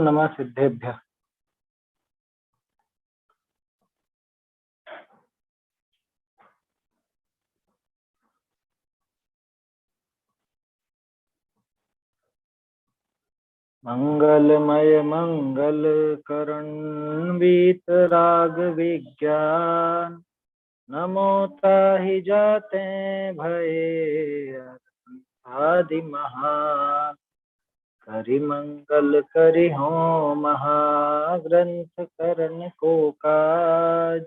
ओम नमः सिद्धेभ्यः। मंगलमय मंगल करण वीतराग विज्ञान, नमो ताहि जाते भये आदि महान। करि मंगल करि हो महाग्रंथ करन को काज,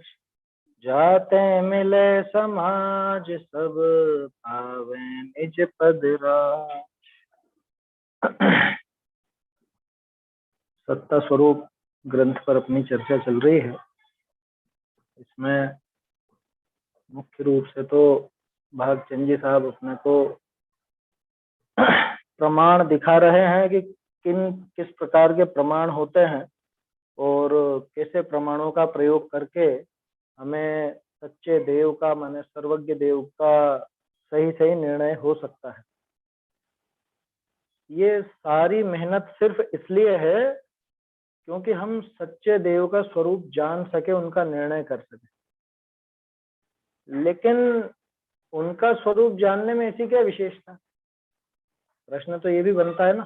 जाते मिले समाज सब पावे निज पद राज। सत्ता स्वरूप ग्रंथ पर अपनी चर्चा चल रही है। इसमें मुख्य रूप से तो भागचंद जी साहब अपने को प्रमाण दिखा रहे हैं कि किस प्रकार के प्रमाण होते हैं और कैसे प्रमाणों का प्रयोग करके हमें सच्चे देव का, माने सर्वज्ञ देव का सही सही निर्णय हो सकता है। ये सारी मेहनत सिर्फ इसलिए है क्योंकि हम सच्चे देव का स्वरूप जान सके, उनका निर्णय कर सके। लेकिन उनका स्वरूप जानने में ऐसी क्या विशेषता? प्रश्न तो ये भी बनता है ना,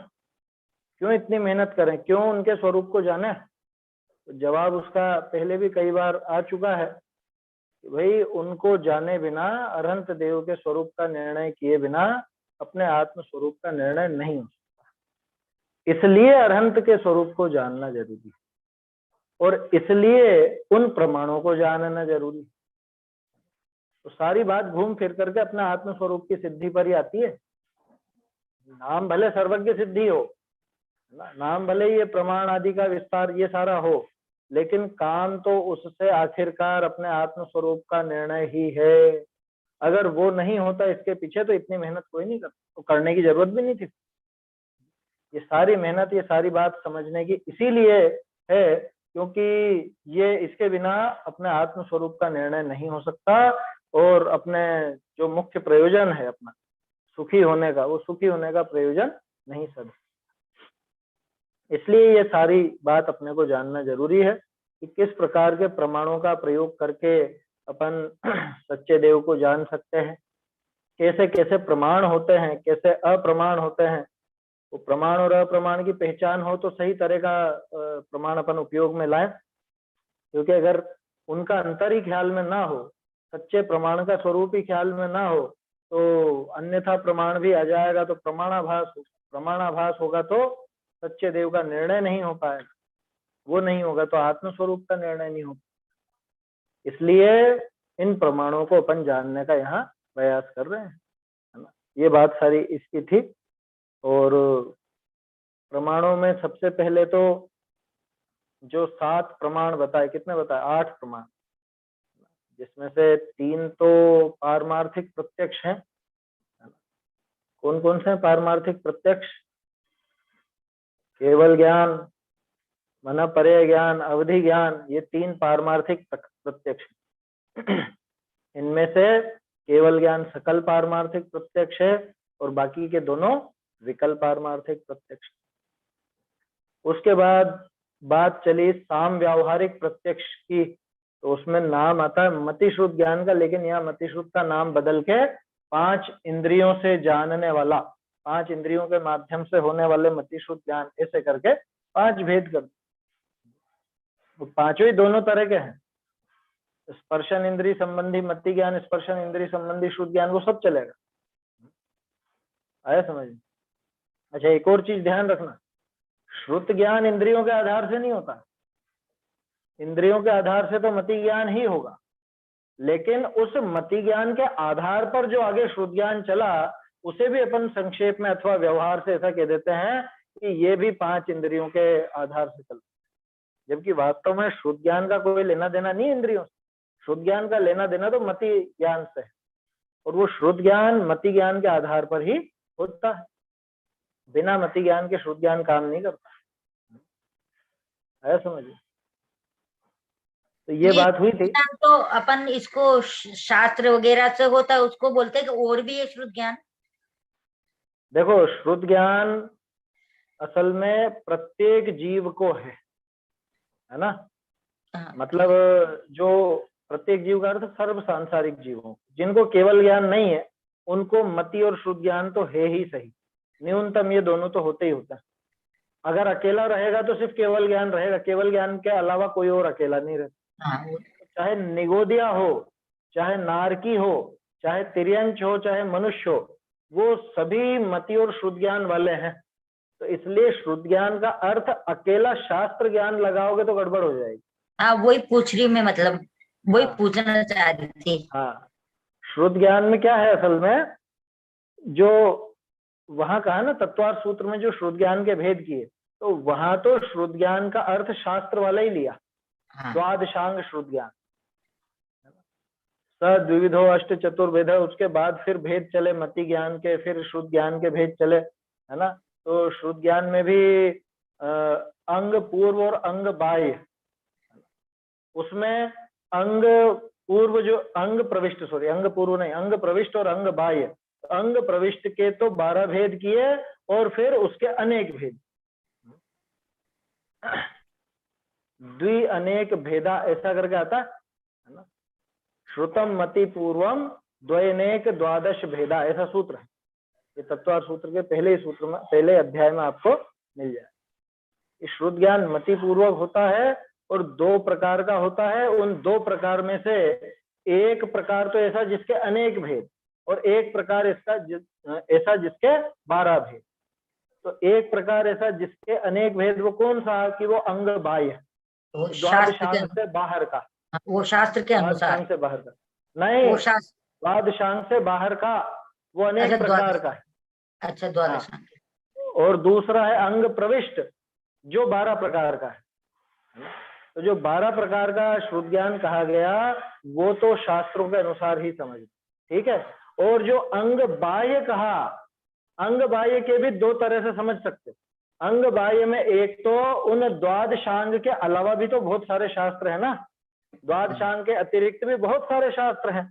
क्यों इतनी मेहनत करें, क्यों उनके स्वरूप को जाने? तो जवाब उसका पहले भी कई बार आ चुका है कि भाई उनको जाने बिना, अरहंत देव के स्वरूप का निर्णय किए बिना अपने आत्म स्वरूप का निर्णय नहीं हो सकता। इसलिए अरहंत के स्वरूप को जानना जरूरी है और इसलिए उन प्रमाणों को जानना जरूरी है। तो सारी बात घूम फिर करके अपने आत्म स्वरूप की सिद्धि पर ही आती है। नाम भले सर्वज्ञ सिद्धि हो, नाम भले ये प्रमाण आदि का विस्तार ये सारा हो, लेकिन काम तो उससे आखिरकार अपने आत्म स्वरूप का निर्णय ही है। अगर वो नहीं होता इसके पीछे तो इतनी मेहनत कोई नहीं करता, तो करने की जरूरत भी नहीं थी। ये सारी मेहनत, ये सारी बात समझने की इसीलिए है क्योंकि ये इसके बिना अपने आत्म स्वरूप का निर्णय नहीं हो सकता और अपने जो मुख्य प्रयोजन है अपना सुखी होने का, वो सुखी होने का प्रयोजन नहीं सद। इसलिए ये सारी बात अपने को जानना जरूरी है कि किस प्रकार के प्रमाणों का प्रयोग करके अपन सच्चे देव को जान सकते हैं, कैसे कैसे प्रमाण होते हैं, कैसे अप्रमाण होते हैं। वो प्रमाण और अप्रमाण की पहचान हो तो सही तरह का प्रमाण अपन उपयोग में लाए, क्योंकि अगर उनका अंतर ही ख्याल में ना हो, सच्चे प्रमाण का स्वरूप ही ख्याल में ना हो, तो अन्यथा प्रमाण भी आ जाएगा तो प्रमाणाभास होगा तो सच्चे देव का निर्णय नहीं हो पाएगा, वो नहीं होगा तो आत्म स्वरूप का निर्णय नहीं होगा। इसलिए इन प्रमाणों को अपन जानने का यहाँ प्रयास कर रहे हैं, है ना। ये बात सारी इसकी थी। और प्रमाणों में सबसे पहले तो जो 7 प्रमाण बताए, कितने बताए? 8 प्रमाण, जिसमें से 3 तो पारमार्थिक प्रत्यक्ष हैं। कौन कौन से पारमार्थिक प्रत्यक्ष? केवल ज्ञान, मन पर्य ज्ञान, अवधि ज्ञान, ये 3 पारमार्थिक प्रत्यक्ष। इनमें से केवल ज्ञान सकल पारमार्थिक प्रत्यक्ष है और बाकी के दोनों विकल्प पारमार्थिक प्रत्यक्ष। उसके बाद बात चली साम व्यावहारिक प्रत्यक्ष की, तो उसमें नाम आता है मतिश्रुत ज्ञान का, लेकिन यहाँ मतिश्रुत का नाम बदल के 5 इंद्रियों से जानने वाला, 5 इंद्रियों के माध्यम से होने वाले मतिश्रुत ज्ञान, ऐसे करके 5 भेद कर। तो पांचों ही दोनों तरह के हैं। स्पर्शन इंद्रिय संबंधी मति ज्ञान, स्पर्शन इंद्रिय संबंधी शुद्ध ज्ञान, वो सब चलेगा। आया समझ? अच्छा, एक और चीज ध्यान रखना, श्रुत ज्ञान इंद्रियों के आधार से नहीं होता। इंद्रियों के आधार से तो मति ज्ञान ही होगा, लेकिन उस मति ज्ञान के आधार पर जो आगे श्रुत ज्ञान चला, उसे भी अपन संक्षेप में अथवा व्यवहार से ऐसा कह देते हैं कि ये भी 5 इंद्रियों के आधार से चलता है। जबकि वास्तव में श्रुत ज्ञान का कोई लेना देना नहीं इंद्रियों से। श्रुत ज्ञान का लेना देना तो मति ज्ञान से है, और वो श्रुत ज्ञान मति ज्ञान के आधार पर ही होता है। बिना मति ज्ञान के श्रुत ज्ञान काम नहीं करता है। समझिए, तो ये बात हुई थी। तो अपन इसको शास्त्र वगैरह से होता है, उसको बोलते हैं कि और भी है श्रुत ज्ञान। देखो, श्रुत ज्ञान असल में प्रत्येक जीव को है ना। हाँ, मतलब जो प्रत्येक जीव का अर्थ सर्व सांसारिक जीवों, जिनको केवल ज्ञान नहीं है उनको मति और शुद्ध ज्ञान तो है ही सही, न्यूनतम ये दोनों तो होते ही होता है। अगर अकेला रहेगा तो सिर्फ केवल ज्ञान रहेगा, केवल ज्ञान के अलावा कोई और अकेला नहीं रहता। हाँ, चाहे निगोदिया हो, चाहे नारकी हो, चाहे तिर्यंच हो, चाहे मनुष्य हो, वो सभी मति और शुद्ध ज्ञान वाले हैं। तो इसलिए शुद्ध ज्ञान का अर्थ अकेला शास्त्र ज्ञान लगाओगे तो गड़बड़ हो जाएगी। हाँ, वही पूछ रही मैं, मतलब वही हाँ। पूछना चाह रही थी। हाँ, शुद्ध ज्ञान में क्या है असल में, जो वहां कहा ना तत्वार्थ सूत्र में जो शुद्ध ज्ञान के भेद किए, तो वहां तो शुद्ध ज्ञान का अर्थ शास्त्र वाला ही लिया, हाँ, द्वादशांग शुद्ध ज्ञान, द्विविधो अष्ट चतुर्वेद, उसके बाद फिर भेद चले मति ज्ञान के, फिर शुद्ध ज्ञान के भेद चले, है ना। तो शुद्ध ज्ञान में भी अंग पूर्व और अंग बाह्य, उसमें अंग पूर्व जो अंग प्रविष्ट, सॉरी अंग पूर्व नहीं, अंग प्रविष्ट और अंग बाह्य। अंग प्रविष्ट के तो 12 भेद किए और फिर उसके अनेक भेद, द्वि अनेक भेदा ऐसा करके आता है ना। श्रुतम मति पूर्वम द्वयनेक द्वादश भेदा, ऐसा सूत्र है। ये तत्वार्थ सूत्र के पहले ही सूत्र में, पहले अध्याय में आपको मिल जाए। शुद्ध ज्ञान मति पूर्वक होता है और 2 प्रकार का होता है। उन 2 प्रकार में से एक प्रकार तो ऐसा जिसके अनेक भेद, और एक प्रकार ऐसा जिसके 12 भेद। तो एक प्रकार ऐसा जिसके अनेक भेद, वो कौन सा, कि वो अंग बाह्य, वो शास्त्र के, द्वादशांग से बाहर का, वो शास्त्र के अनुसार, द्वादशांग से बाहर का नहीं, वो शास्त्र, द्वादशांग से बाहर का, वो अनेक अच्छा प्रकार द्वादश, का है। अच्छा द्वादशांग। और दूसरा है अंग प्रविष्ट, जो 12 प्रकार का है। तो जो 12 प्रकार का शुद्ध ज्ञान कहा गया वो तो शास्त्रों के अनुसार ही समझ, ठीक है। और जो अंग बाह्य कहा, अंग बाह्य के भी 2 तरह से समझ सकते। अंग बाह्य में एक तो उन द्वादशांग के अलावा भी तो बहुत सारे शास्त्र है ना, द्वादशांग के अतिरिक्त भी बहुत सारे शास्त्र हैं,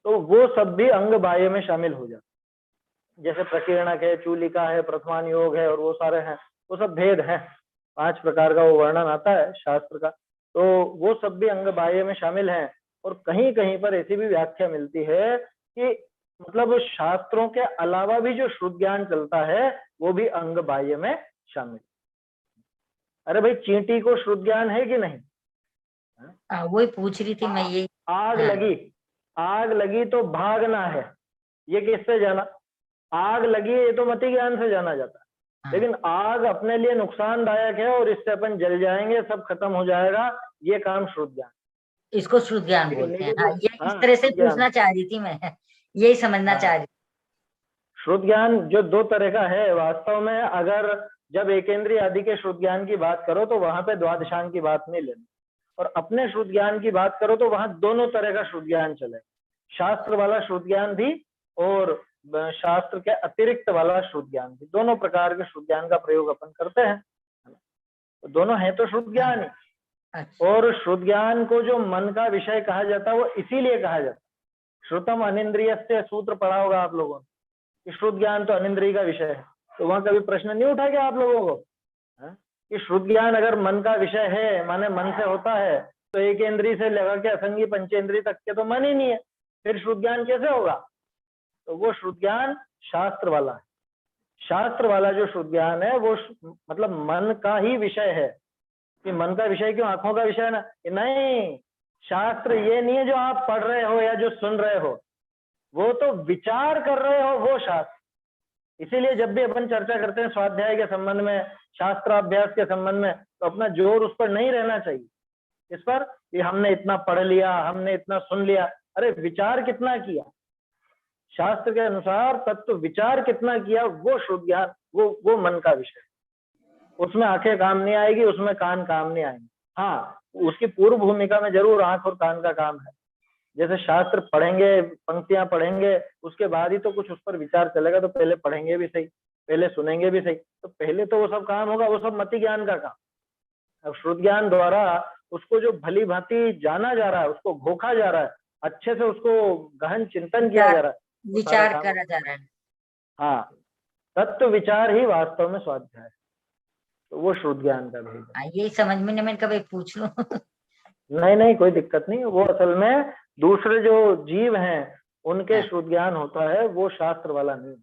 तो वो सब भी अंग बाह्य में शामिल हो जाते। जैसे प्रकीर्णक है, चूलिका है, प्रथमान योग है, और वो सारे हैं, वो सब भेद हैं। 5 प्रकार का वो वर्णन आता है शास्त्र का, तो वो सब भी अंग बाह्य में शामिल हैं। और कहीं कहीं पर ऐसी भी व्याख्या मिलती है कि मतलब शास्त्रों के अलावा भी जो शुद्ध ज्ञान चलता है वो भी अंग बाह्य में शामिल। अरे भाई, चींटी को शुद्ध ज्ञान है कि नहीं? वही पूछ रही थी मैं, ये आग लगी, आग लगी तो भागना है, ये किससे जाना? आग लगी ये तो मति ज्ञान से जाना जाता है। लेकिन आग अपने लिए नुकसानदायक है और इससे अपन जल जाएंगे, सब खत्म हो जाएगा, ये काम शुद्ध ज्ञान, इसको शुद्ध ज्ञान बोलते हैं। हाँ, ये इस हाँ, तरह से पूछना चाह रही थी मैं, यही समझना चाह रही। शुद्ध ज्ञान जो 2 तरह का है वास्तव में, अगर जब एकेंद्रीय आदि के शुद्ध ज्ञान की बात करो तो वहां पे द्वादशांग की बात नहीं लेनी, और अपने शुद्ध ज्ञान की बात करो तो वहां दोनों तरह का शुद्ध ज्ञान चले, शास्त्र वाला शुद्ध ज्ञान भी और शास्त्र के अतिरिक्त वाला शुद्ध ज्ञान भी, दोनों प्रकार के शुद्ध ज्ञान का प्रयोग अपन करते हैं, तो दोनों है तो शुद्ध ज्ञान ही। अच्छा। और शुद्ध ज्ञान को जो मन का विषय कहा जाता है वो इसीलिए कहा जाता है, श्रुतम अनिंद्रियस्य सूत्र पढ़ा होगा आप लोगों ने, शुद्ध ज्ञान तो अनिंद्रिय का विषय है। तो वहां कभी प्रश्न नहीं उठा क्या आप लोगों को कि शुद्ध ज्ञान अगर मन का विषय है, माने मन से होता है, तो एक इंद्रिय से लगा के असंगी पंचेंद्रिय तक के तो मन ही नहीं है, फिर शुद्ध ज्ञान कैसे होगा? तो वो शुद्ध ज्ञान शास्त्र वाला है। शास्त्र वाला जो शुद्ध ज्ञान है वो मतलब मन का ही विषय है। कि मन का विषय क्यों, आंखों का विषय ना? नहीं, शास्त्र ये नहीं है जो आप पढ़ रहे हो या जो सुन रहे हो, वो तो विचार कर रहे हो, वो शास्त्र। इसीलिए जब भी अपन चर्चा करते हैं स्वाध्याय के संबंध में, शास्त्राभ्यास के संबंध में, तो अपना जोर उस पर नहीं रहना चाहिए, इस पर कि हमने इतना पढ़ लिया, हमने इतना सुन लिया। अरे विचार कितना किया, शास्त्र के अनुसार तत्व विचार कितना किया, वो शुद्ध ज्ञान, वो मन का विषय। उसमें आंखें काम नहीं आएगी, उसमें कान काम नहीं आएंगे। हाँ, उसकी पूर्व भूमिका में जरूर आंख और कान का काम है। जैसे शास्त्र पढ़ेंगे, पंक्तियां पढ़ेंगे, उसके बाद ही तो कुछ उस पर विचार चलेगा, तो पहले पढ़ेंगे भी सही, पहले सुनेंगे भी सही, तो पहले तो वो सब काम होगा, वो सब मति ज्ञान का काम। अब शुद्ध ज्ञान द्वारा उसको जो भली भांति जाना जा रहा है, उसको घोखा जा रहा है, अच्छे से उसको गहन चिंतन किया जा रहा है, विचार करा जा रहा है। हाँ, तत्व विचार ही वास्तव में स्वाध्याय है। तो वो श्रुत ज्ञान का भेद है। यही समझ में नहीं, मैंने कभी पूछ लूं। नहीं नहीं, कोई दिक्कत नहीं। वो असल में दूसरे जो जीव हैं उनके हाँ। श्रुत ज्ञान होता है, वो शास्त्र वाला नहीं।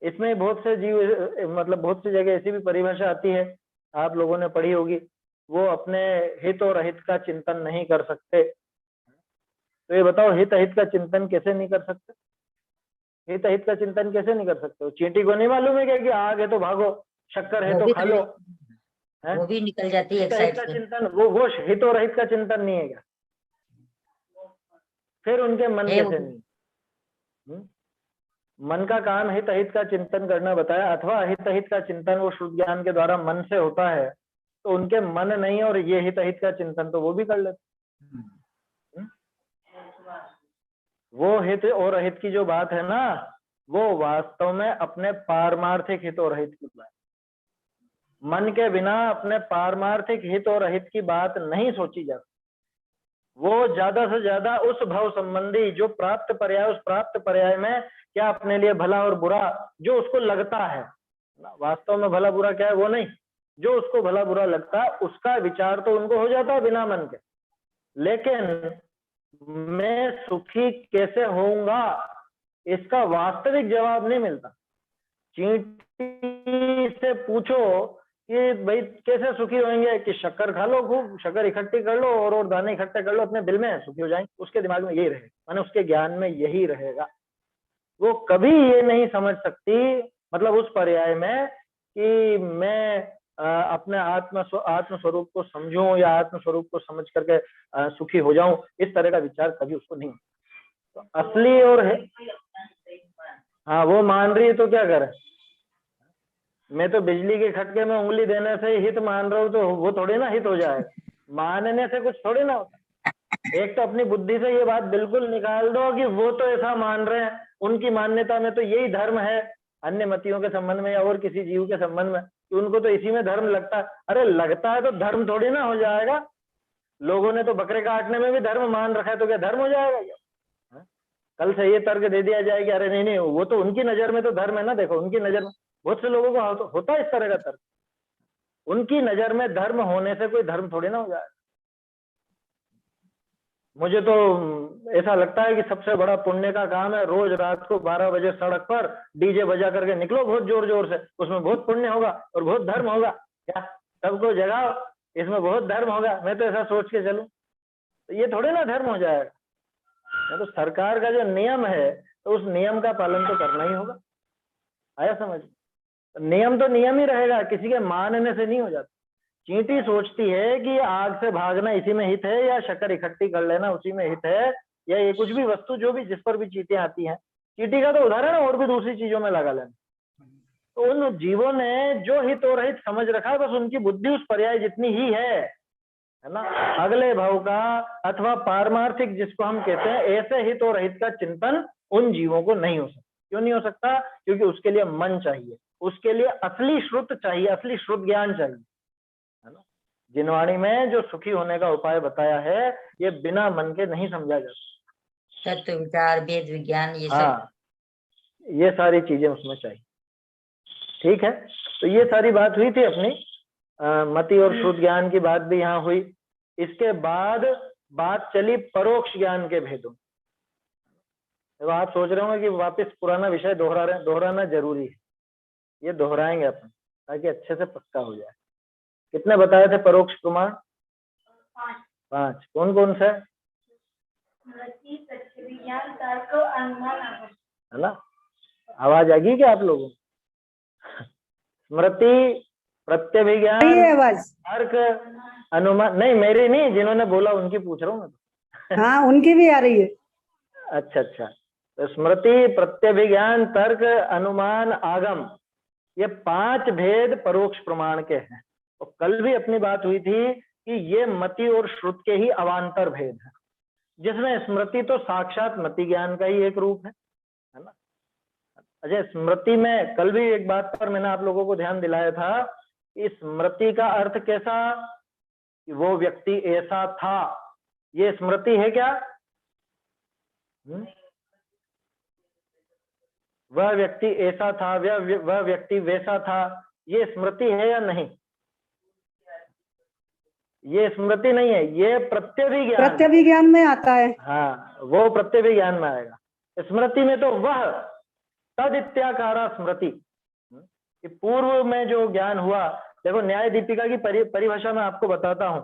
इसमें बहुत से जीव, मतलब बहुत सी जगह ऐसी भी परिभाषा आती है, आप लोगों ने पढ़ी होगी, वो अपने हित और अहित का चिंतन नहीं कर सकते। तो ये बताओ, हित अहित का चिंतन कैसे नहीं कर सकते? हित अहित का चिंतन कैसे नहीं कर सकते? चींटी को नहीं मालूम है क्या कि आग है तो भागो, शक्कर है वो तो भी खा लो? है वो भी निकल जाती है एक हित अहित साइड का से। चिंतन, वो हित और अहित का चिंतन नहीं है क्या? फिर उनके मन है वो कैसे भी। नहीं? मन का काम हित अहित का चिंतन करना बताया, अथवा हित अहित का चिंतन वो शुद्ध ज्ञान के द्वारा मन से होता है, तो उनके मन नहीं और ये हित अहित का चिंतन तो वो भी कर लेते। वो हित और अहित की जो बात है ना, वो वास्तव में अपने पारमार्थिक हित और अहित की बात। मन के बिना अपने पारमार्थिक हित और अहित की बात नहीं सोची जा सकती। वो ज्यादा से ज्यादा उस भव संबंधी जो प्राप्त पर्याय, उस प्राप्त पर्याय में क्या अपने लिए भला और बुरा जो उसको लगता है, वास्तव में भला बुरा क्या है वो नहीं, जो उसको भला बुरा लगता है उसका विचार तो उनको हो जाता है बिना मन के। लेकिन मैं सुखी कैसे होऊंगा इसका वास्तविक जवाब नहीं मिलता। चींटी से पूछो कि भाई कैसे सुखी होंगे, कि शक्कर खा लो, खूब शक्कर इकट्ठी कर लो और दाने इकट्ठे कर लो, अपने दिल में सुखी हो जाएंगे। उसके दिमाग में यही रहेगा, माने उसके ज्ञान में यही रहेगा। वो कभी ये नहीं समझ सकती, मतलब उस पर्याय में, कि मैं अपने आत्म स्वरूप को समझूं या आत्म स्वरूप को समझ करके सुखी हो जाऊं, इस तरह का विचार कभी उसको नहीं। तो असली और है, हाँ वो मान रही है तो क्या करे? मैं तो बिजली के खटके में उंगली देने से हित मान रहा हूँ, तो वो थोड़ी ना हित हो जाएगा। मानने से कुछ थोड़ी ना होता। एक तो अपनी बुद्धि से ये बात बिल्कुल निकाल दो कि वो तो ऐसा मान रहे हैं, उनकी मान्यता में तो यही धर्म है, अन्य मतियों के संबंध में या और किसी जीव के संबंध में, कि उनको तो इसी में धर्म लगता है। अरे लगता है तो धर्म थोड़ी ना हो जाएगा। लोगों ने तो बकरे काटने में भी धर्म मान रखा है, तो क्या धर्म हो जाएगा क्या? कल से ये तर्क दे दिया जाए कि अरे नहीं नहीं, वो तो उनकी नजर में तो धर्म है ना, देखो उनकी नजर में, बहुत से लोगों को होता है इस तरह का तर्क। उनकी नजर में धर्म होने से कोई धर्म थोड़ी ना हो जाएगा। मुझे तो ऐसा लगता है कि सबसे बड़ा पुण्य का काम है रोज रात को 12 बजे सड़क पर डीजे बजा करके निकलो बहुत जोर जोर से, उसमें बहुत पुण्य होगा और बहुत धर्म होगा। क्या सबको जगाओ, इसमें बहुत धर्म होगा, मैं तो ऐसा सोच के चलूं, तो ये थोड़े ना धर्म हो जाएगा। तो सरकार का जो नियम है, तो उस नियम का पालन तो करना ही होगा। आया समझ? नियम तो नियम ही रहेगा, किसी के मानने से नहीं हो जाता। चींटी सोचती है कि आग से भागना इसी में हित है, या शक्कर इकट्ठी कर लेना उसी में हित है, या ये कुछ भी वस्तु जो भी जिस पर भी चींटियां आती हैं, चींटी का तो उदाहरण है और भी दूसरी चीजों में लगा लेना। तो उन जीवों ने जो हित और हित समझ रखा है, बस उनकी बुद्धि उस पर्याय जितनी ही है ना। अगले भाव का अथवा पारमार्थिक जिसको हम कहते हैं, ऐसे हित और हित का चिंतन उन जीवों को नहीं हो सकता। क्यों नहीं हो सकता? क्योंकि उसके लिए मन चाहिए, उसके लिए असली श्रुत चाहिए, असली श्रुत ज्ञान चाहिए, है ना। जिनवाणी में जो सुखी होने का उपाय बताया है, ये बिना मन के नहीं समझा जा सकता। तत्व विचार, वेद विज्ञान, ये सब। हाँ, ये सारी चीजें उसमें चाहिए। ठीक है, तो ये सारी बात हुई थी अपनी मति और शुद्ध ज्ञान की बात भी यहाँ हुई। इसके बाद बात चली परोक्ष ज्ञान के भेदों। तो आप सोच रहे होंगे कि वापस पुराना विषय दोहरा रहे हैं, दोहराना जरूरी है, ये दोहराएंगे अपन ताकि अच्छे से पक्का हो जाए। कितने बताए थे परोक्ष प्रमाण? 5। कौन कौन से? है ना, आवाज आ गई क्या आप लोगों? स्मृति, प्रत्यभिज्ञान, तर्क, अनुमान। नहीं मेरी नहीं, जिन्होंने बोला उनकी पूछ रहा हूँ मैं तो। हाँ उनकी भी आ रही है। अच्छा अच्छा, तो स्मृति, प्रत्यभिज्ञान, तर्क, अनुमान, आगम, ये 5 भेद परोक्ष प्रमाण के हैं। तो कल भी अपनी बात हुई थी कि ये मति और श्रुत के ही अवान्तर भेद है, जिसमें स्मृति तो साक्षात मति ज्ञान का ही एक रूप है ना। अच्छा, स्मृति में कल भी एक बात पर मैंने आप लोगों को ध्यान दिलाया था कि स्मृति का अर्थ कैसा, कि वो व्यक्ति ऐसा था, ये स्मृति है क्या? वह व्यक्ति ऐसा था, वह व्यक्ति वैसा था, ये स्मृति है या नहीं? ये स्मृति नहीं है, ये प्रत्यभिज्ञान। प्रत्यभिज्ञान में आता है। हाँ, वो प्रत्यभिज्ञान में आएगा। स्मृति में तो वह तद इत्याकारा स्मृति, कि पूर्व में जो ज्ञान हुआ। देखो न्याय दीपिका की परिभाषा मैं आपको बताता हूं।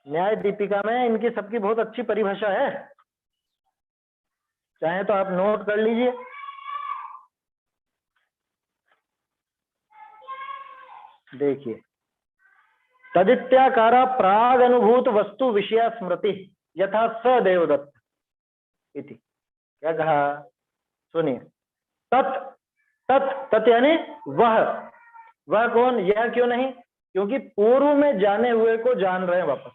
न्याय दीपिका में इनकी सबकी बहुत अच्छी परिभाषा है, चाहे तो आप नोट कर लीजिए। देखिए, तदित्याकारा प्राग अनुभूत वस्तु विषया स्मृति यथा स देवदत्त इति। क्या कहा? सुनिए, तत् तत् तत् यानी वह कौन? यह क्यों नहीं? क्योंकि पूर्व में जाने हुए को जान रहे हैं वापस,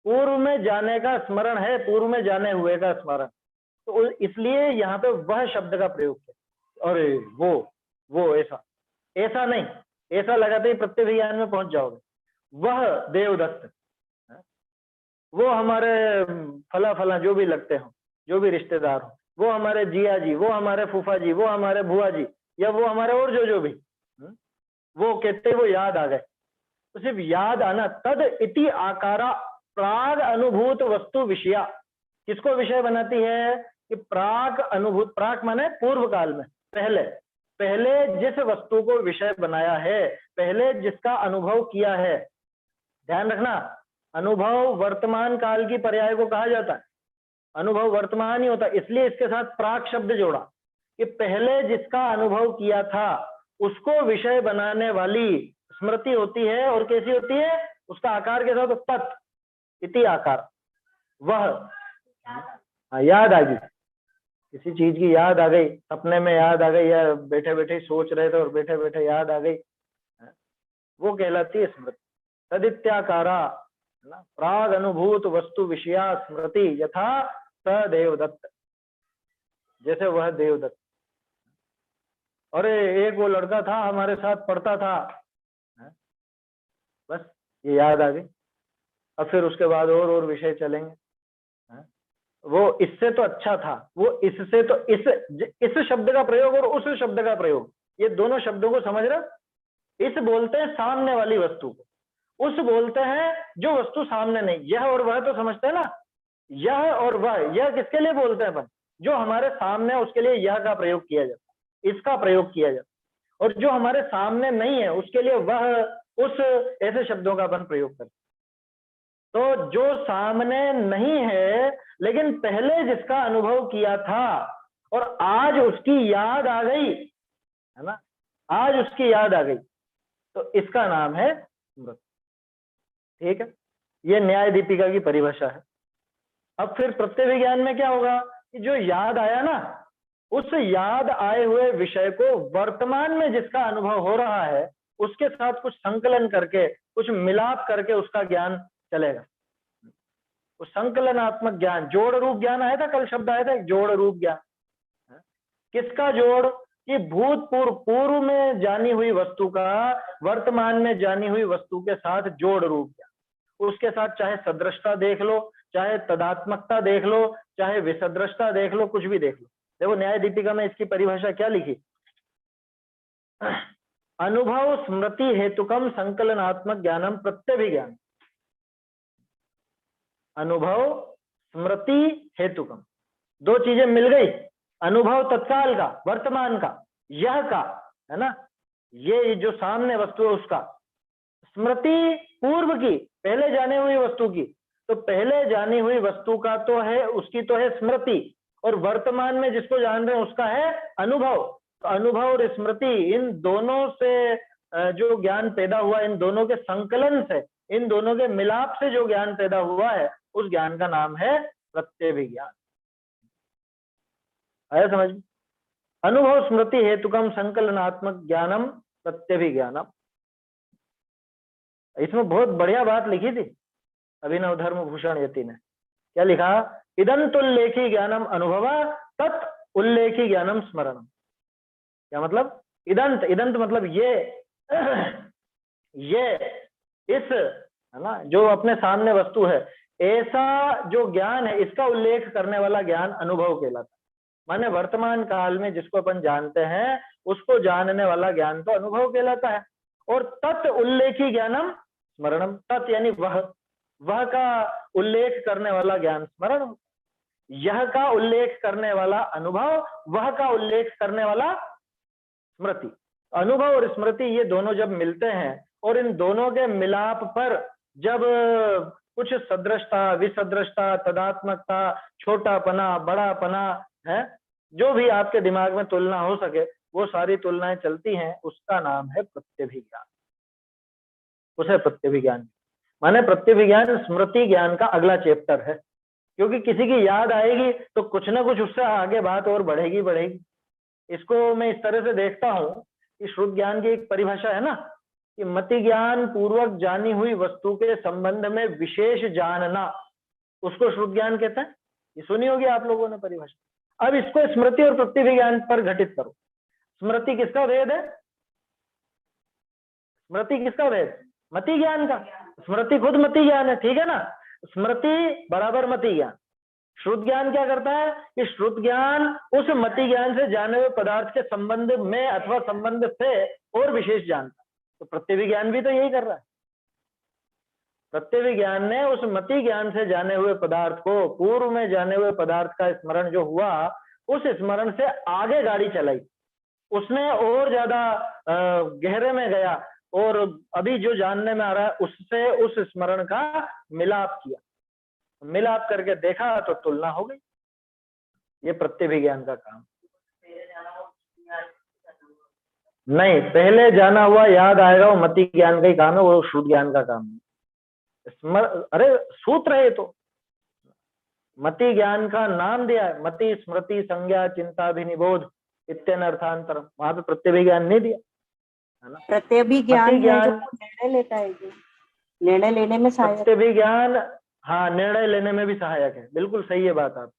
पूर्व में जाने का स्मरण है, पूर्व में जाने हुए का स्मरण, तो इसलिए यहाँ पे वह शब्द का प्रयोग किया। अरे वो ऐसा नहीं, ऐसा लगाते ही प्रत्यभिज्ञान में पहुंच जाओगे। वह देवदत्त, वो हमारे फला जो भी लगते हो, जो भी रिश्तेदार हो, वो हमारे जिया जी, वो हमारे फूफा जी, वो हमारे बुआ जी, या वो हमारे और जो भी, वो कहते वो याद आ गए। तो सिर्फ याद आना, तद इति आकारा प्राग अनुभूत वस्तु विषया, किसको विषय बनाती है? कि प्राग अनुभूत, प्राग माने पूर्व काल में, पहले जिस वस्तु को विषय बनाया है, पहले जिसका अनुभव किया है। ध्यान रखना, अनुभव वर्तमान काल की पर्याय को कहा जाता है, अनुभव वर्तमान ही होता है, इसलिए इसके साथ प्राग शब्द जोड़ा कि पहले जिसका अनुभव किया था उसको विषय बनाने वाली स्मृति होती है। और कैसी होती है? उसका आकार के साथ तत् इति आकार, वह याद आ गई, किसी चीज की याद आ गई, सपने में याद आ गई, या बैठे बैठे सोच रहे थे और बैठे बैठे याद आ गई, वो कहलाती है स्मृति। तदित्याकारा प्राग अनुभूत वस्तु विषया स्मृति यथा स देवदत्त, जैसे वह देवदत्त। अरे एक वो लड़का था हमारे साथ पढ़ता था, बस ये याद आ गई। अब फिर उसके बाद और विषय चलेंगे, वो इससे तो अच्छा था, वो इससे तो इस शब्द का प्रयोग और उस शब्द का प्रयोग, ये दोनों शब्दों को समझ रहे? इस बोलते हैं सामने वाली वस्तु को, उस बोलते हैं जो वस्तु सामने नहीं। यह और वह तो समझते हैं ना, यह और वह, यह किसके लिए बोलते हैं अपन? जो हमारे सामने है उसके लिए यह का प्रयोग किया जाता है, इसका प्रयोग किया जाता है। और जो हमारे सामने नहीं है उसके लिए वह, उस, ऐसे शब्दों का अपन प्रयोग करते हैं। तो जो सामने नहीं है लेकिन पहले जिसका अनुभव किया था और आज उसकी याद आ गई, है ना, आज उसकी याद आ गई, तो इसका नाम है स्मृति। ठीक है, ये न्याय दीपिका की परिभाषा है। अब फिर प्रत्यभिज्ञान में क्या होगा कि जो याद आया ना, उस याद आए हुए विषय को वर्तमान में जिसका अनुभव हो रहा है उसके साथ कुछ संकलन करके, कुछ मिलाप करके उसका ज्ञान चलेगा। वो संकलनात्मक ज्ञान, जोड़ रूप ज्ञान आया था, कल शब्द आया था जोड़ रूप ज्ञान। किसका जोड़? कि भूतपूर्व, पूर्व में जानी हुई वस्तु का वर्तमान में जानी हुई वस्तु के साथ जोड़ रूप ज्ञान। उसके साथ चाहे सदृशता देख लो, चाहे तदात्मकता देख लो, चाहे विसदृशता देख लो, कुछ भी देख लो। देखो न्याय दीपिका में इसकी परिभाषा क्या लिखी? अनुभव स्मृति हेतुकम संकलनात्मक ज्ञानम प्रत्यभिज्ञान। अनुभव स्मृति हेतुकम, दो चीजें मिल गई, अनुभव तत्काल का, वर्तमान का, यह का, है ना, ये जो सामने वस्तु है उसका, स्मृति पूर्व की, पहले जाने हुई वस्तु की। तो पहले जानी हुई वस्तु का तो है, उसकी तो है स्मृति, और वर्तमान में जिसको जान रहे हैं उसका है अनुभव। तो अनुभव और स्मृति, इन दोनों से जो ज्ञान पैदा हुआ, इन दोनों के संकलन से, इन दोनों के मिलाप से जो ज्ञान पैदा हुआ है, उस ज्ञान का नाम है प्रत्यभिज्ञान। आया समझ में? अनुभव स्मृति हेतुकम संकलनात्मक ज्ञानम प्रत्यभिज्ञानम। इसमें बहुत बढ़िया बात लिखी थी अभिनव धर्म भूषण यति ने। क्या लिखा? इदं तुल्लेखी ज्ञानम अनुभव तत् उल्लेखी ज्ञानम स्मरणम। क्या मतलब? इदंत, इदंत मतलब ये इस, है ना, जो अपने सामने वस्तु है, ऐसा जो ज्ञान है इसका उल्लेख करने वाला ज्ञान अनुभव कहलाता है। माने वर्तमान काल में जिसको अपन जानते हैं उसको जानने वाला ज्ञान तो अनुभव कहलाता है। और तत् उल्लेखी ज्ञानम स्मरणम, तत् यानी वह का उल्लेख करने वाला ज्ञान स्मरण, यह का उल्लेख करने वाला अनुभव, वह का उल्लेख करने वाला स्मृति। अनुभव और स्मृति ये दोनों जब मिलते हैं और इन दोनों के मिलाप पर जब कुछ सदृशता, विसदृशता, तदात्मकता, छोटापना, बड़ापना है, जो भी आपके दिमाग में तुलना हो सके वो सारी तुलनाएं चलती हैं, उसका नाम है प्रत्यभिज्ञान। उसे प्रत्यभिज्ञान माने प्रत्यभिज्ञान स्मृति ज्ञान का अगला चैप्टर है, क्योंकि किसी की याद आएगी तो कुछ ना कुछ उससे आगे बात और बढ़ेगी बढ़ेगी। इसको मैं इस तरह से देखता हूं कि श्रुत ज्ञान की एक परिभाषा है ना कि मति ज्ञान पूर्वक जानी हुई वस्तु के संबंध में विशेष जानना, उसको श्रुत ज्ञान कहते हैं। ये सुनी होगी आप लोगों ने परिभाषा। अब इसको स्मृति और प्रत्यभिज्ञान पर घटित करो। स्मृति किसका भेद है? स्मृति किसका भेद? मति ज्ञान का। स्मृति खुद मति ज्ञान है, ठीक है ना। स्मृति बराबर मति ज्ञान। श्रुत ज्ञान क्या करता है कि श्रुत ज्ञान उस मति ज्ञान से जाने हुए पदार्थ के संबंध में अथवा संबंध से और विशेष जानता। तो प्रत्यभिज्ञान भी तो यही कर रहा है। प्रत्यभिज्ञान ने उस मति ज्ञान से जाने हुए पदार्थ को, पूर्व में जाने हुए पदार्थ का स्मरण जो हुआ, उस स्मरण से आगे गाड़ी चलाई, उसने और ज्यादा गहरे में गया और अभी जो जानने में आ रहा है उससे उस स्मरण का मिलाप किया, मिलाप करके देखा तो तुलना हो गई। ये प्रत्यभिज्ञान का काम नहीं, पहले जाना हुआ याद आएगा, वो मति ज्ञान का ही काम है, वो श्रुत ज्ञान का काम है। अरे सूत्र है ये तो, मति ज्ञान का नाम दिया है, मति स्मृति संज्ञा चिंताभिनिबोध इत्यनर्थांतरम, वहां पे प्रत्यभिज्ञान नहीं दिया है ना। प्रत्यभिज्ञान है जो निर्णय लेता है, जो निर्णय लेने में सहायक। प्रत्यभिज्ञान हाँ निर्णय लेने में भी सहायक है, बिल्कुल सही है बात आप।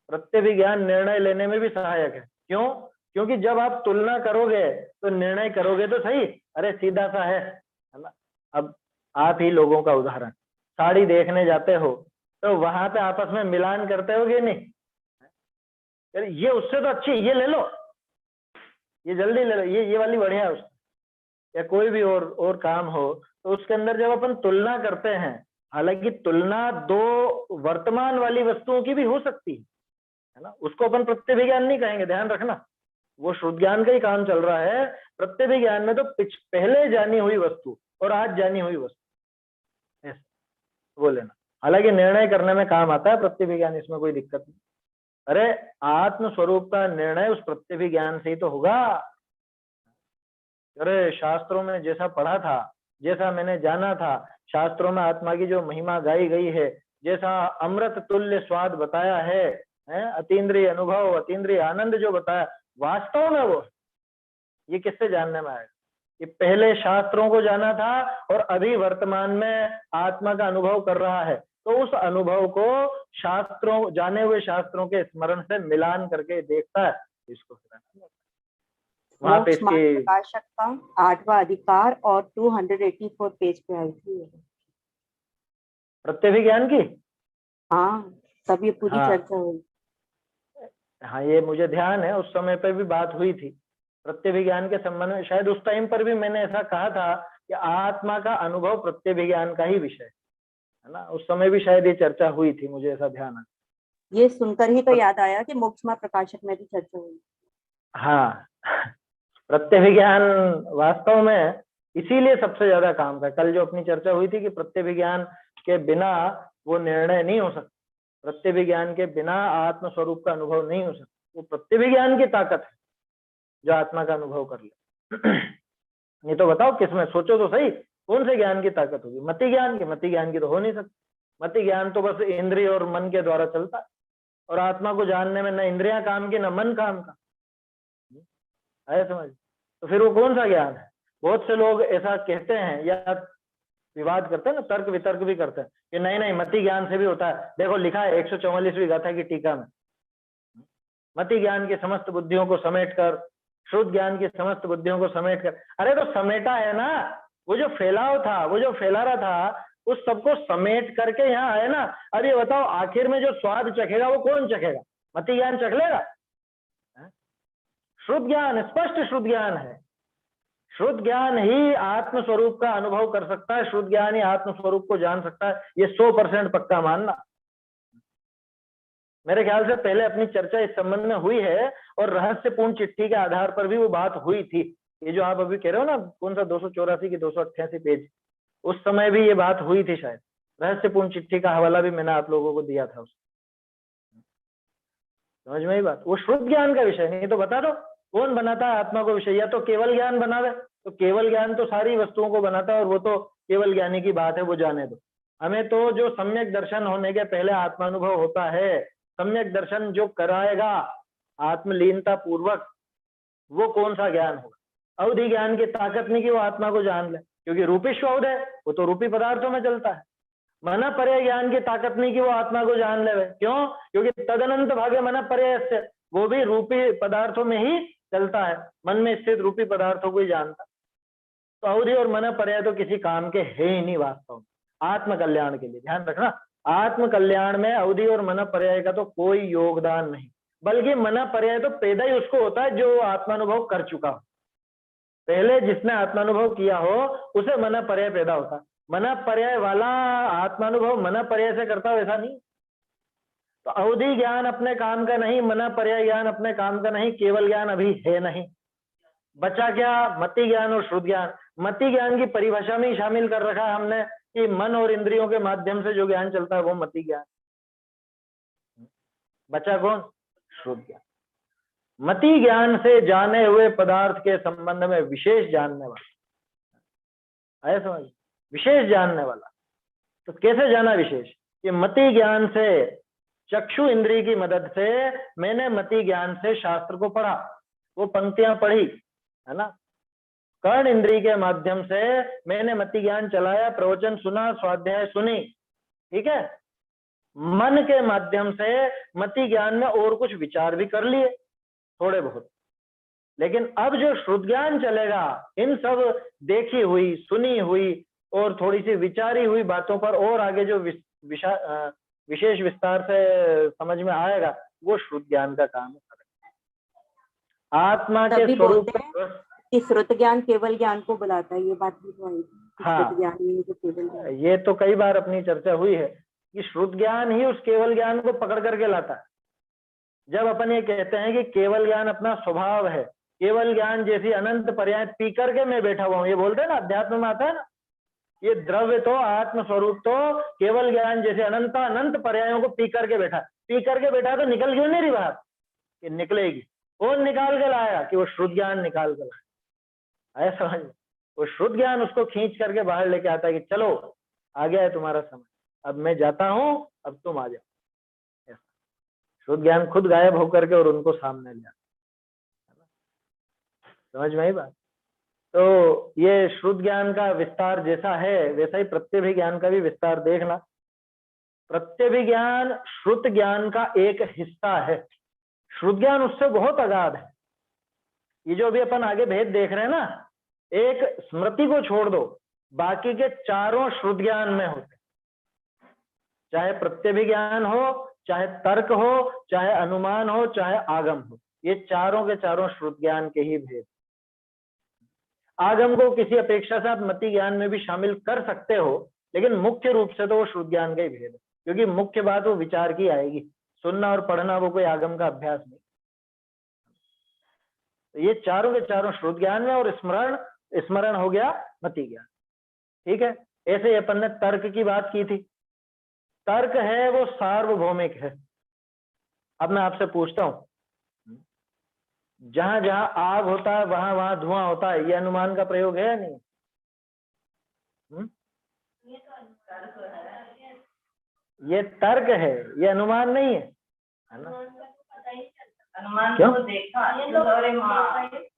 प्रत्यभिज्ञान निर्णय लेने में भी सहायक है। क्यों? क्योंकि जब आप तुलना करोगे तो निर्णय करोगे तो सही, अरे सीधा सा है ना। अब आप ही लोगों का उदाहरण, साड़ी देखने जाते हो तो वहां पे आपस में मिलान करते होगे नहीं, अरे ये उससे तो अच्छी, ये ले लो, ये जल्दी ले लो, ये वाली बढ़िया है उससे। या कोई भी और काम हो तो उसके अंदर जब अपन तुलना करते हैं, हालांकि तुलना दो वर्तमान वाली वस्तुओं की भी हो सकती है ना, उसको अपन प्रत्यभिज्ञान नहीं कहेंगे, ध्यान रखना। वो श्रुत ज्ञान का ही काम चल रहा है। प्रत्यभिज्ञान में तो पहले जानी हुई वस्तु और आज जानी हुई वस्तु ऐसा वो लेना, हालांकि निर्णय करने में काम आता है प्रत्यभिज्ञान, इसमें कोई दिक्कत नहीं। अरे आत्म स्वरूप का निर्णय उस प्रत्यभिज्ञान से ही तो होगा। अरे शास्त्रों में जैसा पढ़ा था, जैसा मैंने जाना था, शास्त्रों में आत्मा की जो महिमा गाई गई है, जैसा अमृत तुल्य स्वाद बताया है, अतीन्द्रिय अनुभव, अतीन्द्रिय आनंद जो बताया, वास्तव में वो ये किससे जानने में आएगा? कि पहले शास्त्रों को जाना था और अभी वर्तमान में आत्मा का अनुभव कर रहा है, तो उस अनुभव को शास्त्रों, जाने हुए शास्त्रों के स्मरण से मिलान करके देखता है। इसको वहां पे इसकी प्रकाशक का 8वां अधिकार और 284 पेज पे आई थी प्रत्यभिज्ञान की। हाँ, तब ये पूरी चर्चा हुई। हाँ ये मुझे ध्यान है, उस समय पे भी बात हुई थी प्रत्यभिज्ञान के संबंध में। शायद उस टाइम पर भी मैंने ऐसा कहा था कि आत्मा का अनुभव प्रत्यभिज्ञान का ही विषय है ना, उस समय भी शायद ये चर्चा हुई थी, मुझे ऐसा ध्यान है। ये सुनकर ही तो याद आया कि मोक्षमा प्रकाशक में भी चर्चा हुई। हाँ प्रत्यभिज्ञान वास्तव में इसीलिए सबसे ज्यादा काम का। कल जो अपनी चर्चा हुई थी कि प्रत्यभिज्ञान के बिना वो निर्णय नहीं हो सकता, प्रत्यभिज्ञान के बिना आत्म स्वरूप का अनुभव नहीं हो सकता। वो प्रत्यभिज्ञान की ताकत है जो आत्मा का अनुभव कर ले। नहीं तो बताओ किसमें, सोचो तो सही, कौन से ज्ञान की ताकत होगी? मति ज्ञान की? मति ज्ञान की तो हो नहीं सकती। मति ज्ञान तो बस इंद्रिय और मन के द्वारा चलता है, और आत्मा को जानने में न इंद्रियां काम की न मन काम का, आया समझ? तो फिर वो कौन सा ज्ञान है? बहुत से लोग ऐसा कहते हैं या विवाद करते हैं ना, तर्क वितर्क भी करते हैं कि नहीं नहीं मति ज्ञान से भी होता है। देखो लिखा है 144वीं गाथा की टीका में, मति ज्ञान की समस्त बुद्धियों को समेट कर, शुद्ध ज्ञान की समस्त बुद्धियों को समेट कर। अरे तो समेटा है ना, वो जो फैलाव था, वो जो फैला रहा था, उस सबको समेट करके यहाँ आए ना। अब ये बताओ आखिर में जो स्वाद चखेगा वो कौन चखेगा? मति ज्ञान चख लेगा? शुद्ध ज्ञान, स्पष्ट शुद्ध ज्ञान है। शुद्ध ज्ञान ही आत्म स्वरूप का अनुभव कर सकता है, शुद्ध ज्ञान ही आत्म स्वरूप को जान सकता है, ये 100% पक्का मानना। मेरे ख्याल से पहले अपनी चर्चा इस संबंध में हुई है और रहस्यपूर्ण चिट्ठी के आधार पर भी वो बात हुई थी। ये जो आप अभी कह रहे हो ना, कौन सा 284 की 288 पेज, उस समय भी ये बात हुई थी शायद। रहस्यपूर्ण चिट्ठी का हवाला भी मैंने आप लोगों को दिया था उस, समझ में ही बात। वो शुद्ध ज्ञान का विषय नहीं तो बता दो कौन बनाता है आत्मा को विषय, या तो केवल ज्ञान बनावे, तो केवल ज्ञान तो सारी वस्तुओं को बनाता है और वो तो केवल ज्ञानी की बात है, वो जाने दो। हमें तो जो सम्यक दर्शन होने के पहले आत्मानुभव होता है, सम्यक दर्शन जो कराएगा आत्मलीनता पूर्वक, वो कौन सा ज्ञान होगा? अवधि ज्ञान की ताकत नहीं कि वो आत्मा को जान ले, क्योंकि रूपी शोध है, वो तो रूपी पदार्थों में चलता है। मन पर्याय ज्ञान की ताकत नहीं कि वो आत्मा को जान ले, क्यों? क्योंकि तदनंत भागे मन पर्याय से, वो भी रूपी पदार्थों में ही चलता है, मन में स्थित रूपी पदार्थों को ही जानता। तो अवधि और मन पर्याय तो किसी काम के है ही नहीं वास्तव में, आत्म कल्याण के लिए। ध्यान रखना, आत्म कल्याण में अवधि और मन पर्याय का तो कोई योगदान नहीं, बल्कि मन पर्याय तो पैदा ही उसको होता है जो आत्मानुभव कर चुका हो। पहले जिसने आत्मानुभव किया हो उसे मन पर्याय पैदा होता। मन पर्याय वाला आत्मानुभव मन पर्याय से करता, वैसा नहीं। तो अवधि ज्ञान अपने काम का नहीं, मन पर्याय ज्ञान अपने काम का नहीं, केवल ज्ञान अभी है नहीं। बचा क्या? मति ज्ञान और श्रुत ज्ञान। मति ज्ञान की परिभाषा में ही शामिल कर रखा है हमने कि मन और इंद्रियों के माध्यम से जो ज्ञान चलता है वो मति ज्ञान। बचा कौन? श्रुत ज्ञान। मति ज्ञान से जाने हुए पदार्थ के संबंध में विशेष जानने वाला, आया समझ? विशेष जानने वाला। तो कैसे जाना विशेष? कि मति ज्ञान से, चक्षु इंद्रिय की मदद से मैंने मति ज्ञान से शास्त्र को पढ़ा, वो पंक्तियां पढ़ी, है ना। कर्ण इंद्रिय के माध्यम से मैंने मति ज्ञान चलाया, प्रवचन सुना, स्वाध्याय सुनी, ठीक है। मन के माध्यम से मति ज्ञान में और कुछ विचार भी कर लिए थोड़े बहुत। लेकिन अब जो श्रुत ज्ञान चलेगा, इन सब देखी हुई, सुनी हुई और थोड़ी सी विचारी हुई बातों पर और आगे जो विशेष विस्तार से समझ में आएगा, वो श्रुत ज्ञान का काम है। आत्मा के स्वरूप कि श्रुत ज्ञान केवल ज्ञान को बुलाता है, ये बात भी तो आई। हाँ, श्रुत ज्ञान ही तो केवल ज्ञान। ये तो कई बार अपनी चर्चा हुई है कि श्रुत ज्ञान ही उस केवल ज्ञान को पकड़ करके लाता है। जब अपन ये कहते हैं कि केवल ज्ञान अपना स्वभाव है, केवल ज्ञान जैसी अनंत पर्याय पी करके मैं बैठा हुआ हूँ, ये बोलते हैं ना, अध्यात्म में आता है ना, ये द्रव्य तो आत्म स्वरूप तो केवल ज्ञान जैसे अनंत पर्यायों को पी करके बैठा तो निकल क्यों नहीं रही बात? कि निकलेगी। कौन निकाल के लाया? कि वो श्रुत ज्ञान निकाल के लाया। ऐसा समझ, वो श्रुत ज्ञान उसको खींच करके बाहर लेके आता है कि चलो आ गया है तुम्हारा समय, अब मैं जाता हूं, अब तुम आ जाओ। शुद्ध ज्ञान खुद गायब होकर के और उनको सामने ले आता। समझ में आई बात? तो ये शुद्ध ज्ञान का विस्तार जैसा है वैसा ही प्रत्यभिज्ञान का भी विस्तार देखना। प्रत्यभिज्ञान श्रुत ज्ञान का एक हिस्सा है, श्रुत ज्ञान उससे बहुत अगाध है। ये जो अभी अपन आगे भेद देख रहे हैं ना, एक स्मृति को छोड़ दो, बाकी के चारों श्रुत ज्ञान में होते, चाहे प्रत्यभिज्ञान हो, चाहे तर्क हो, चाहे अनुमान हो, चाहे आगम हो, ये चारों के चारों श्रुत ज्ञान के ही भेद। आगम को किसी अपेक्षा से आप मति ज्ञान में भी शामिल कर सकते हो, लेकिन मुख्य रूप से तो वो श्रुत ज्ञान का ही भेद है, क्योंकि मुख्य बात वो विचार की आएगी, सुनना और पढ़ना वो कोई आगम का अभ्यास नहीं। तो ये चारों के चारों श्रुत ज्ञान में, और स्मरण हो गया मति ज्ञान, ठीक है। ऐसे अपन ने तर्क की बात की थी। तर्क है वो सार्वभौमिक है। अब मैं आपसे पूछता हूं, जहां जहां आग होता है वहां वहां धुआं होता है, ये अनुमान का प्रयोग है या नहीं? ये तर्क है, ये अनुमान नहीं है ना? क्यों?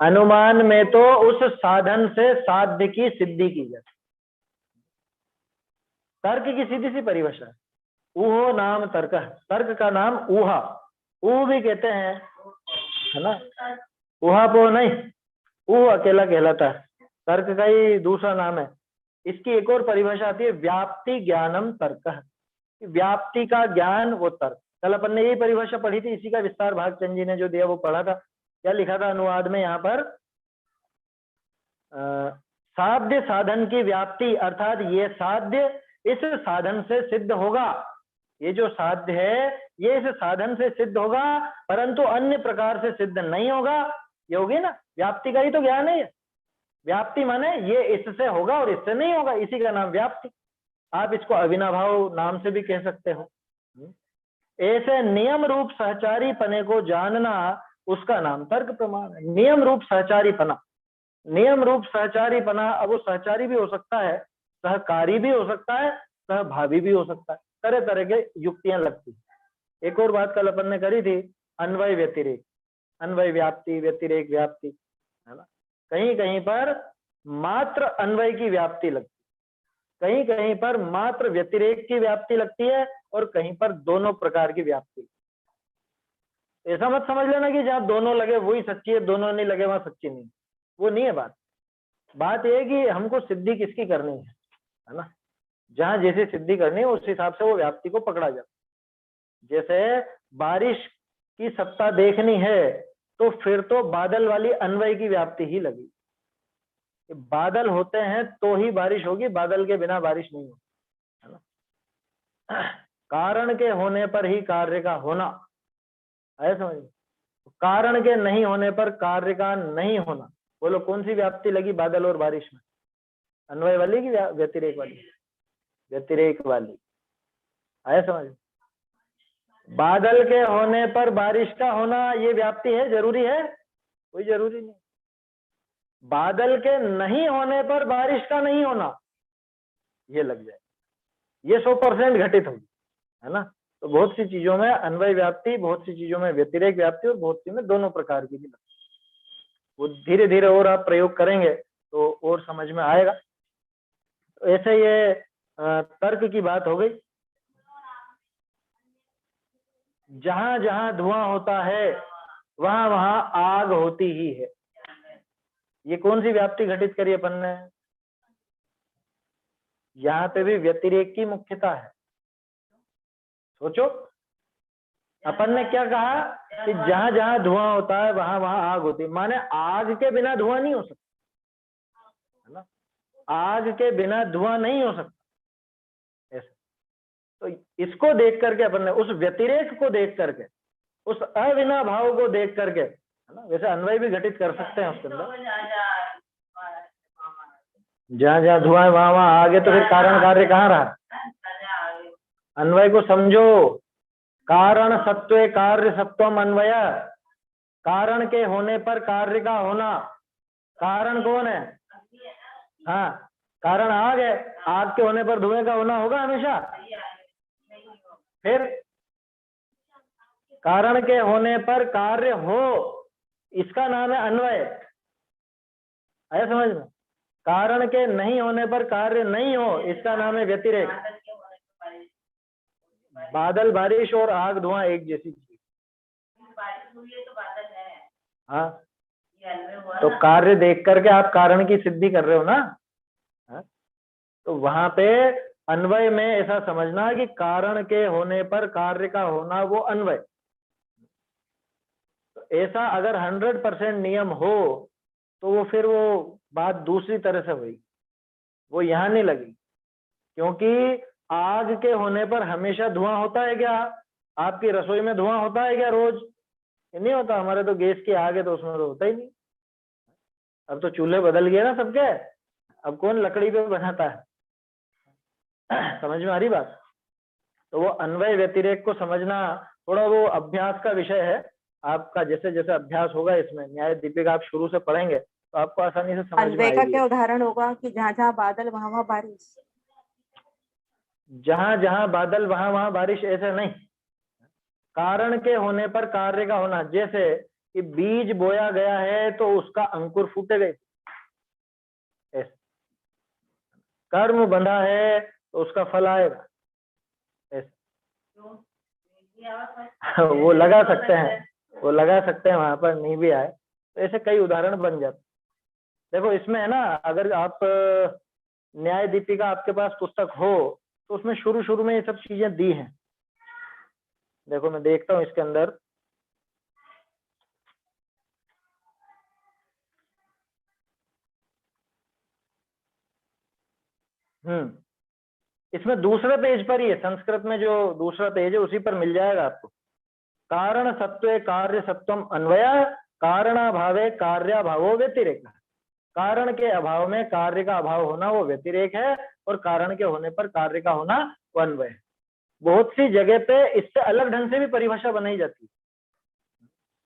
अनुमान में तो उस साधन से साध्य की सिद्धि की जाती। तर्क की सीधी सी परिभाषा है, ऊहो नाम तर्क। तर्क का नाम ऊहा, ऊ भी कहते हैं, है ना। ऊहापोह नहीं, ऊ अकेला कहलाता है, तर्क का ही दूसरा नाम है। इसकी एक और परिभाषा आती है, व्याप्ति ज्ञानम तर्क। व्याप्ति का ज्ञान वो तर्क। कल अपन ने यही परिभाषा पढ़ी थी, इसी का विस्तार भागचंद जी ने जो दिया वो पढ़ा था। क्या लिखा था अनुवाद में यहाँ पर? साध्य साधन की व्याप्ति, अर्थात ये साध्य इस साधन से सिद्ध होगा, ये जो साध्य है ये इस साधन से सिद्ध होगा, परंतु अन्य प्रकार से सिद्ध नहीं होगा। ये होगी ना व्याप्ति का ही तो ज्ञान है ये। व्याप्ति माने ये इससे होगा और इससे नहीं होगा, इसी का नाम व्याप्ति। आप इसको अविनाभाव नाम से भी कह सकते हो। ऐसे नियम रूप सहचारी पने को जानना, उसका नाम तर्क प्रमाण है। नियम रूप सहचारी पना, नियम रूप सहचारी पना, अब वो सहचारी भी हो सकता है, सहकारी भी हो सकता है, सहभावी भी हो सकता है, तरह तरह के युक्तियां लगती है। एक और बात कल अपन ने करी थी, अन्वय व्यतिरेक, अन्वय व्याप्ति, व्यतिरेक व्याप्ति, है ना। कहीं कहीं पर मात्र अन्वय की व्याप्ति लगती, कहीं कहीं पर मात्र व्यतिरेक की व्याप्ति लगती है, और कहीं पर दोनों प्रकार की व्याप्ति। ऐसा मत समझ लेना कि जहां दोनों लगे वही सच्ची है, दोनों नहीं लगे वहां सच्ची नहीं, वो नहीं है बात। बात यह है कि हमको सिद्धि किसकी करनी है ना। जहां जैसी सिद्धि करनी है उस हिसाब से वो व्याप्ति को पकड़ा जाता। जैसे बारिश की सत्ता देखनी है तो फिर तो बादल वाली अन्वय की व्याप्ति ही लगी। बादल होते हैं तो ही बारिश होगी, बादल के बिना बारिश नहीं होगी, है ना। कारण के होने पर ही कार्य का होना, है समझ। कारण के नहीं होने पर कार्य का नहीं होना, बोलो कौन सी व्याप्ति लगी बादल और बारिश में? अन्वय वाली की व्यतिरेक वाली? व्यतिरेक वाली, है समझ। बादल के होने पर बारिश का होना ये व्याप्ति है, जरूरी है? कोई जरूरी नहीं। बादल के नहीं होने पर बारिश का नहीं होना ये लग जाए, ये 100% घटित होगी, है ना। तो बहुत सी चीजों में अन्वय व्याप्ति, बहुत सी चीजों में व्यतिरेक व्याप्ति, और बहुत सी में दोनों प्रकार की भी लगती है। वो धीरे धीरे और आप प्रयोग करेंगे तो और समझ में आएगा। तो ऐसे ये तर्क की बात हो गई। जहां जहां धुआं होता है वहां वहां आग होती ही है। ये कौन सी व्याप्ति घटित करी अपन ने? यहाँ पे भी व्यतिरेक की मुख्यता है। सोचो, अपन ने क्या कहा कि जहां जहां धुआं होता है वहां वहां आग होती है, माने आग के बिना धुआं नहीं हो सकता, है ना। आग के बिना धुआं नहीं हो सकता, ऐसा। तो इसको देख करके अपन ने, उस व्यतिरेक को देख करके, उस अविना भाव को देख करके, है ना। वैसे अन्वय भी घटित कर सकते हैं उसके अंदर। जहां जहां धुआं है वहां वहां आगे, तो फिर कारण कार्य कहाँ रहा? अन्वय को समझो। कारण सत्व कार्य सत्वम अन्वय, कारण के होने पर कार्य का होना। कारण कौन है? हाँ, कारण आग है, आग के होने पर धुएं का होना होगा हमेशा। फिर कारण के होने पर कार्य हो, इसका नाम है अन्वय, है समझ में। कारण के नहीं होने पर कार्य नहीं हो, इसका नाम है व्यतिरेक। बादल बारिश और आग धुआं एक जैसी चीज। हाँ, तो कार्य देख करके आप कारण की सिद्धि कर रहे हो ना। हाँ? तो वहां पे अन्वय में ऐसा समझना कि कारण के होने पर कार्य का होना वो अन्वय। तो ऐसा अगर 100% नियम हो तो वो फिर वो बात दूसरी तरह से हुई, वो यहाँ नहीं लगी। क्योंकि आग के होने पर हमेशा धुआं होता है क्या? आपकी रसोई में धुआं होता है क्या रोज? नहीं होता। हमारे तो गैस की आग है तो उसमें तो होता ही नहीं। अब तो चूल्हे बदल गए ना सबके, अब कौन लकड़ी पे बनाता है? समझ में आ रही बात? तो वो अन्वय व्यतिरेक को समझना थोड़ा वो अभ्यास का विषय है आपका। जैसे जैसे अभ्यास होगा इसमें, न्याय दीपिका आप शुरू से पढ़ेंगे तो आपको आसानी से समझ में अन्वय का आएगी। क्या उदाहरण होगा कि जहाँ जहाँ बादल वहां वहां बारिश? जहां जहां बादल वहां वहां बारिश, ऐसे नहीं। कारण के होने पर कार्य का होना, जैसे कि बीज बोया गया है तो उसका अंकुर फूटेगा, ऐसे। कर्म बंधा है तो उसका फल आएगा, ऐसे। वो लगा सकते हैं, वो लगा सकते हैं, वहां पर नहीं भी आए तो ऐसे कई उदाहरण बन जाते। देखो इसमें है ना, अगर आप न्याय दीपिका आपके पास पुस्तक हो तो उसमें शुरू शुरू में ये सब चीजें दी हैं। देखो मैं देखता हूँ इसके अंदर, इसमें दूसरे पेज पर ही है, संस्कृत में जो दूसरा पेज है उसी पर मिल जाएगा आपको। कारण सत्वे कार्य सत्वम अन्वय, कारणाभावे कार्याभावो व्यतिरेक। कारण के अभाव में कार्य का अभाव होना वो व्यतिरेक है, और कारण के होने पर कार्य का होना वो अन्वय है। बहुत सी जगह पे इससे अलग ढंग से भी परिभाषा बनाई जाती है।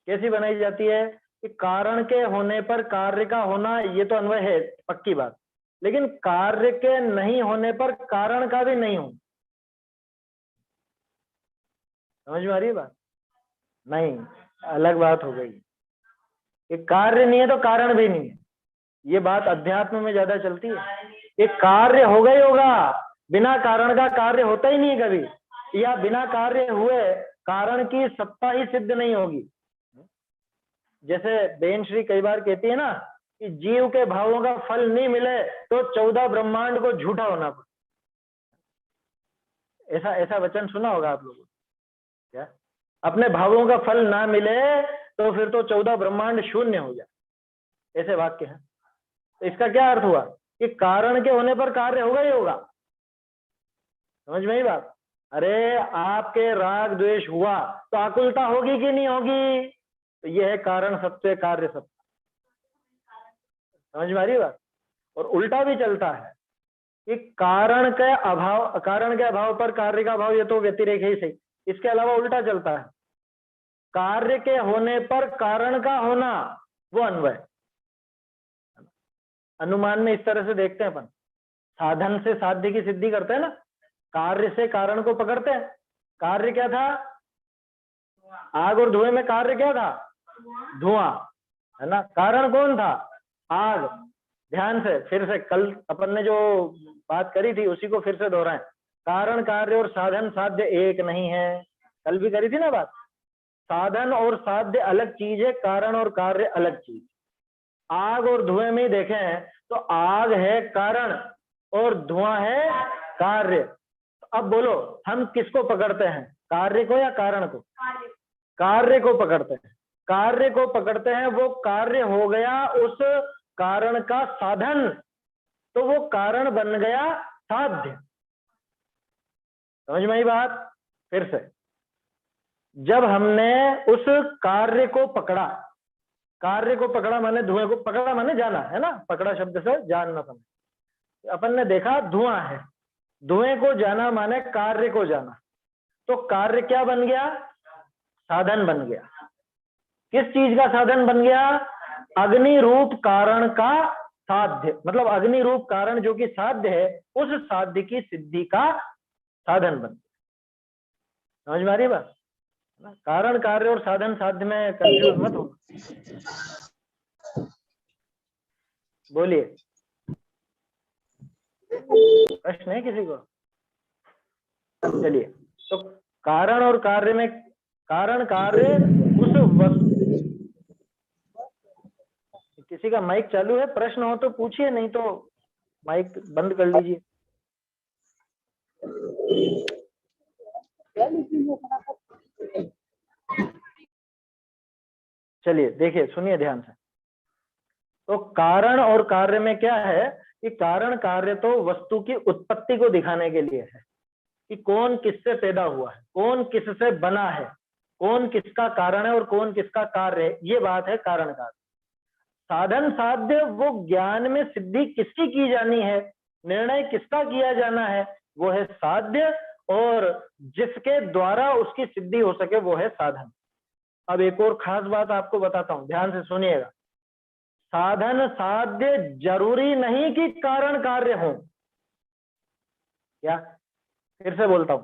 कैसी बनाई जाती है कि कारण के होने पर कार्य का होना ये तो अन्वय है, पक्की बात, लेकिन कार्य के नहीं होने पर कारण का भी नहीं होना। समझ में आ रही है बात? नहीं, अलग बात हो गई कि कार्य नहीं है तो कारण भी नहीं है। ये बात अध्यात्म में ज्यादा चलती है। ये कार्य होगा ही होगा, बिना कारण का कार्य होता ही नहीं है कभी, या बिना कार्य हुए कारण की सत्ता ही सिद्ध नहीं होगी। जैसे बेन श्री कई बार कहती है ना कि जीव के भावों का फल नहीं मिले तो 14 ब्रह्मांड को झूठा होना पड़े। ऐसा वचन सुना होगा आप लोगों ने क्या? अपने भावों का फल ना मिले तो फिर तो 14 ब्रह्मांड शून्य हो जाए, ऐसे वाक्य है। तो इसका क्या अर्थ हुआ कि कारण के होने पर कार्य होगा ही होगा। समझ में ही बात? अरे आपके राग द्वेष हुआ तो आकुलता होगी कि नहीं होगी? तो यह है कारण सत्य कार्य सत्य। समझ में आ रही बात? और उल्टा भी चलता है कि कारण के अभाव पर कार्य का अभाव, ये तो व्यतिरेक ही सही। इसके अलावा उल्टा चलता है, कार्य के होने पर कारण का होना वो अन्वय। अनुमान में इस तरह से देखते हैं अपन, साधन से साध्य की सिद्धि करते हैं ना, कार्य से कारण को पकड़ते हैं। कार्य क्या था? आग और धुएं में कार्य क्या था? धुआं, है ना। कारण कौन था? आग। ध्यान से फिर से कल अपन ने जो बात करी थी उसी को फिर से दोहराएं। कारण कार्य और साधन साध्य एक नहीं है, कल भी करी थी ना बात। साधन और साध्य अलग चीज है, कारण और कार्य अलग चीज। आग और धुएं में देखें तो आग है कारण और धुआं है कार्य। अब बोलो हम किसको पकड़ते हैं, कार्य को या कारण को? कार्य को पकड़ते हैं। कार्य को पकड़ते हैं, वो कार्य हो गया उस कारण का साधन, तो वो कारण बन गया साध्य। समझ में आई बात? फिर से, जब हमने उस कार्य को पकड़ा, कार्य को पकड़ा माने धुएं को पकड़ा माने जाना, है ना, पकड़ा शब्द से जानना समझ। अपन ने देखा धुआं है, धुएं को जाना माने कार्य को जाना, तो कार्य क्या बन गया? साधन बन गया। किस चीज का साधन बन गया? अग्नि रूप कारण का साध्य, मतलब अग्नि रूप कारण जो कि साध्य है, उस साध्य की सिद्धि का साधन बन गया। समझ में आ रही है बात? कारण कार्य और साधन साध्य में कंफ्यूज मत हो। बोलिए, प्रश्न है किसी को? चलिए, तो कारण और कार्य में, कारण कार्य उस वस्तु, किसी का माइक चालू है? प्रश्न हो तो पूछिए, नहीं तो माइक बंद कर लीजिए। चलिए देखिए, सुनिए ध्यान से। तो कारण और कार्य में क्या है कि कारण कार्य तो वस्तु की उत्पत्ति को दिखाने के लिए है कि कौन किससे पैदा हुआ है, कौन किससे बना है, कौन किसका कारण है और कौन किसका कार्य है, ये बात है कारण कार्य। साधन साध्य वो ज्ञान में सिद्धि किसकी की जानी है, निर्णय किसका किया जाना है, वो है साध्य, और जिसके द्वारा उसकी सिद्धि हो सके वो है साधन। अब एक और खास बात आपको बताता हूं, ध्यान से सुनिएगा। साधन साध्य जरूरी नहीं कि कारण कार्य हो। क्या? फिर से बोलता हूं,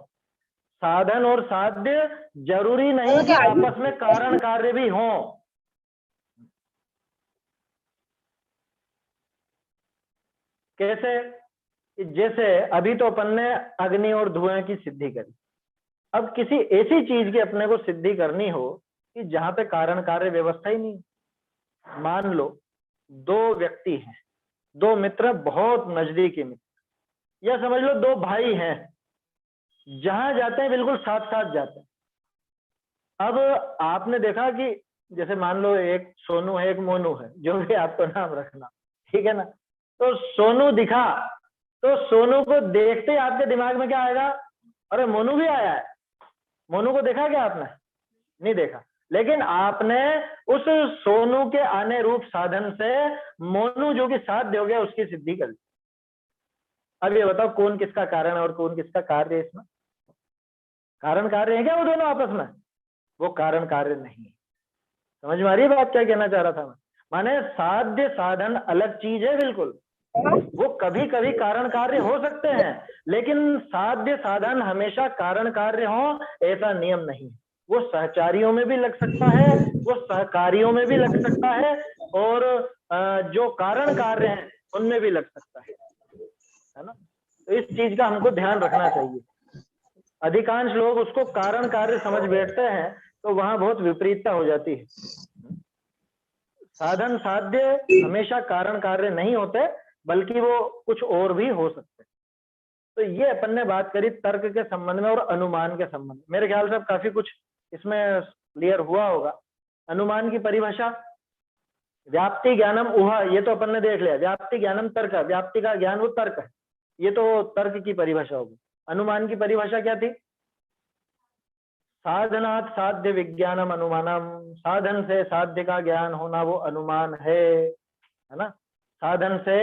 साधन और साध्य जरूरी नहीं कि आपस में कारण कार्य भी हो। कैसे? जैसे अभी तो अपन ने अग्नि और धुएं की सिद्धि करी, अब किसी ऐसी चीज की अपने को सिद्धि करनी हो कि जहां पे कारण कार्य व्यवस्था ही नहीं। मान लो दो व्यक्ति हैं, दो मित्र, बहुत नजदीकी मित्र, या समझ लो दो भाई हैं, जहां जाते हैं बिल्कुल साथ साथ जाते हैं। अब आपने देखा कि जैसे मान लो एक सोनू है, एक मोनू है, जो भी आपको नाम रखना, ठीक है ना। तो सोनू दिखा तो सोनू को देखते ही आपके दिमाग में क्या आएगा, अरे मोनू भी आया है। मोनू को देखा क्या आपने? नहीं देखा, लेकिन आपने उस सोनू के आने रूप साधन से मोनू जो कि साध्य हो गया उसकी सिद्धि कर ली। अब ये बताओ कौन किसका कारण है और कौन किसका कार्य है इसमें? कारण कार्य है क्या वो दोनों आपस में? वो कारण कार्य नहीं है। समझ में आ रही है बात क्या कहना चाह रहा था मैं? माने साध्य साधन अलग चीज है बिल्कुल। वो कभी कभी कारण कार्य हो सकते हैं, लेकिन साध्य साधन हमेशा कारण कार्य हो ऐसा नियम नहीं। वो सहचारियों में भी लग सकता है, वो सहकारियों में भी लग सकता है, और जो कारण कार्य हैं उनमें भी लग सकता है ना। तो इस चीज का हमको ध्यान रखना चाहिए। अधिकांश लोग उसको कारण कार्य समझ बैठते हैं तो वहां बहुत विपरीतता हो जाती है। साधन साध्य हमेशा कारण कार्य नहीं होते, बल्कि वो कुछ और भी हो सकते हैं। तो ये अपन ने बात करी तर्क के संबंध में और अनुमान के संबंध में। मेरे ख्याल से अब काफी कुछ इसमें क्लियर हुआ होगा। अनुमान की परिभाषा, व्याप्ति ज्ञानम ऊहा, ये तो अपन ने देख लिया। व्याप्ति ज्ञानम तर्क, व्याप्ति का ज्ञान वो तर्क है, ये तो तर्क की परिभाषा होगी। अनुमान की परिभाषा क्या थी? साधनात् साध्य विज्ञानम अनुमानम, साधन से साध्य का ज्ञान होना वो अनुमान है ना। साधन से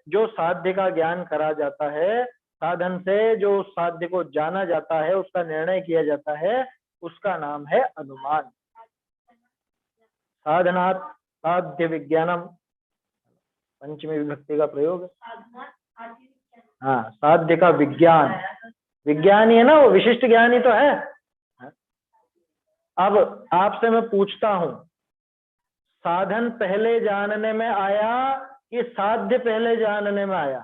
जो साध्य का ज्ञान करा जाता है, साधन से जो साध्य को जाना जाता है, उसका निर्णय किया जाता है, उसका नाम है अनुमान। साधनात् साध्य विज्ञानम, पंचमी विभक्ति का प्रयोग। हाँ, साध्य का विज्ञान, विज्ञान ही है ना वो, विशिष्ट ज्ञान ही तो है। अब आपसे मैं पूछता हूं, साधन पहले जानने में आया कि साध्य पहले जानने में आया?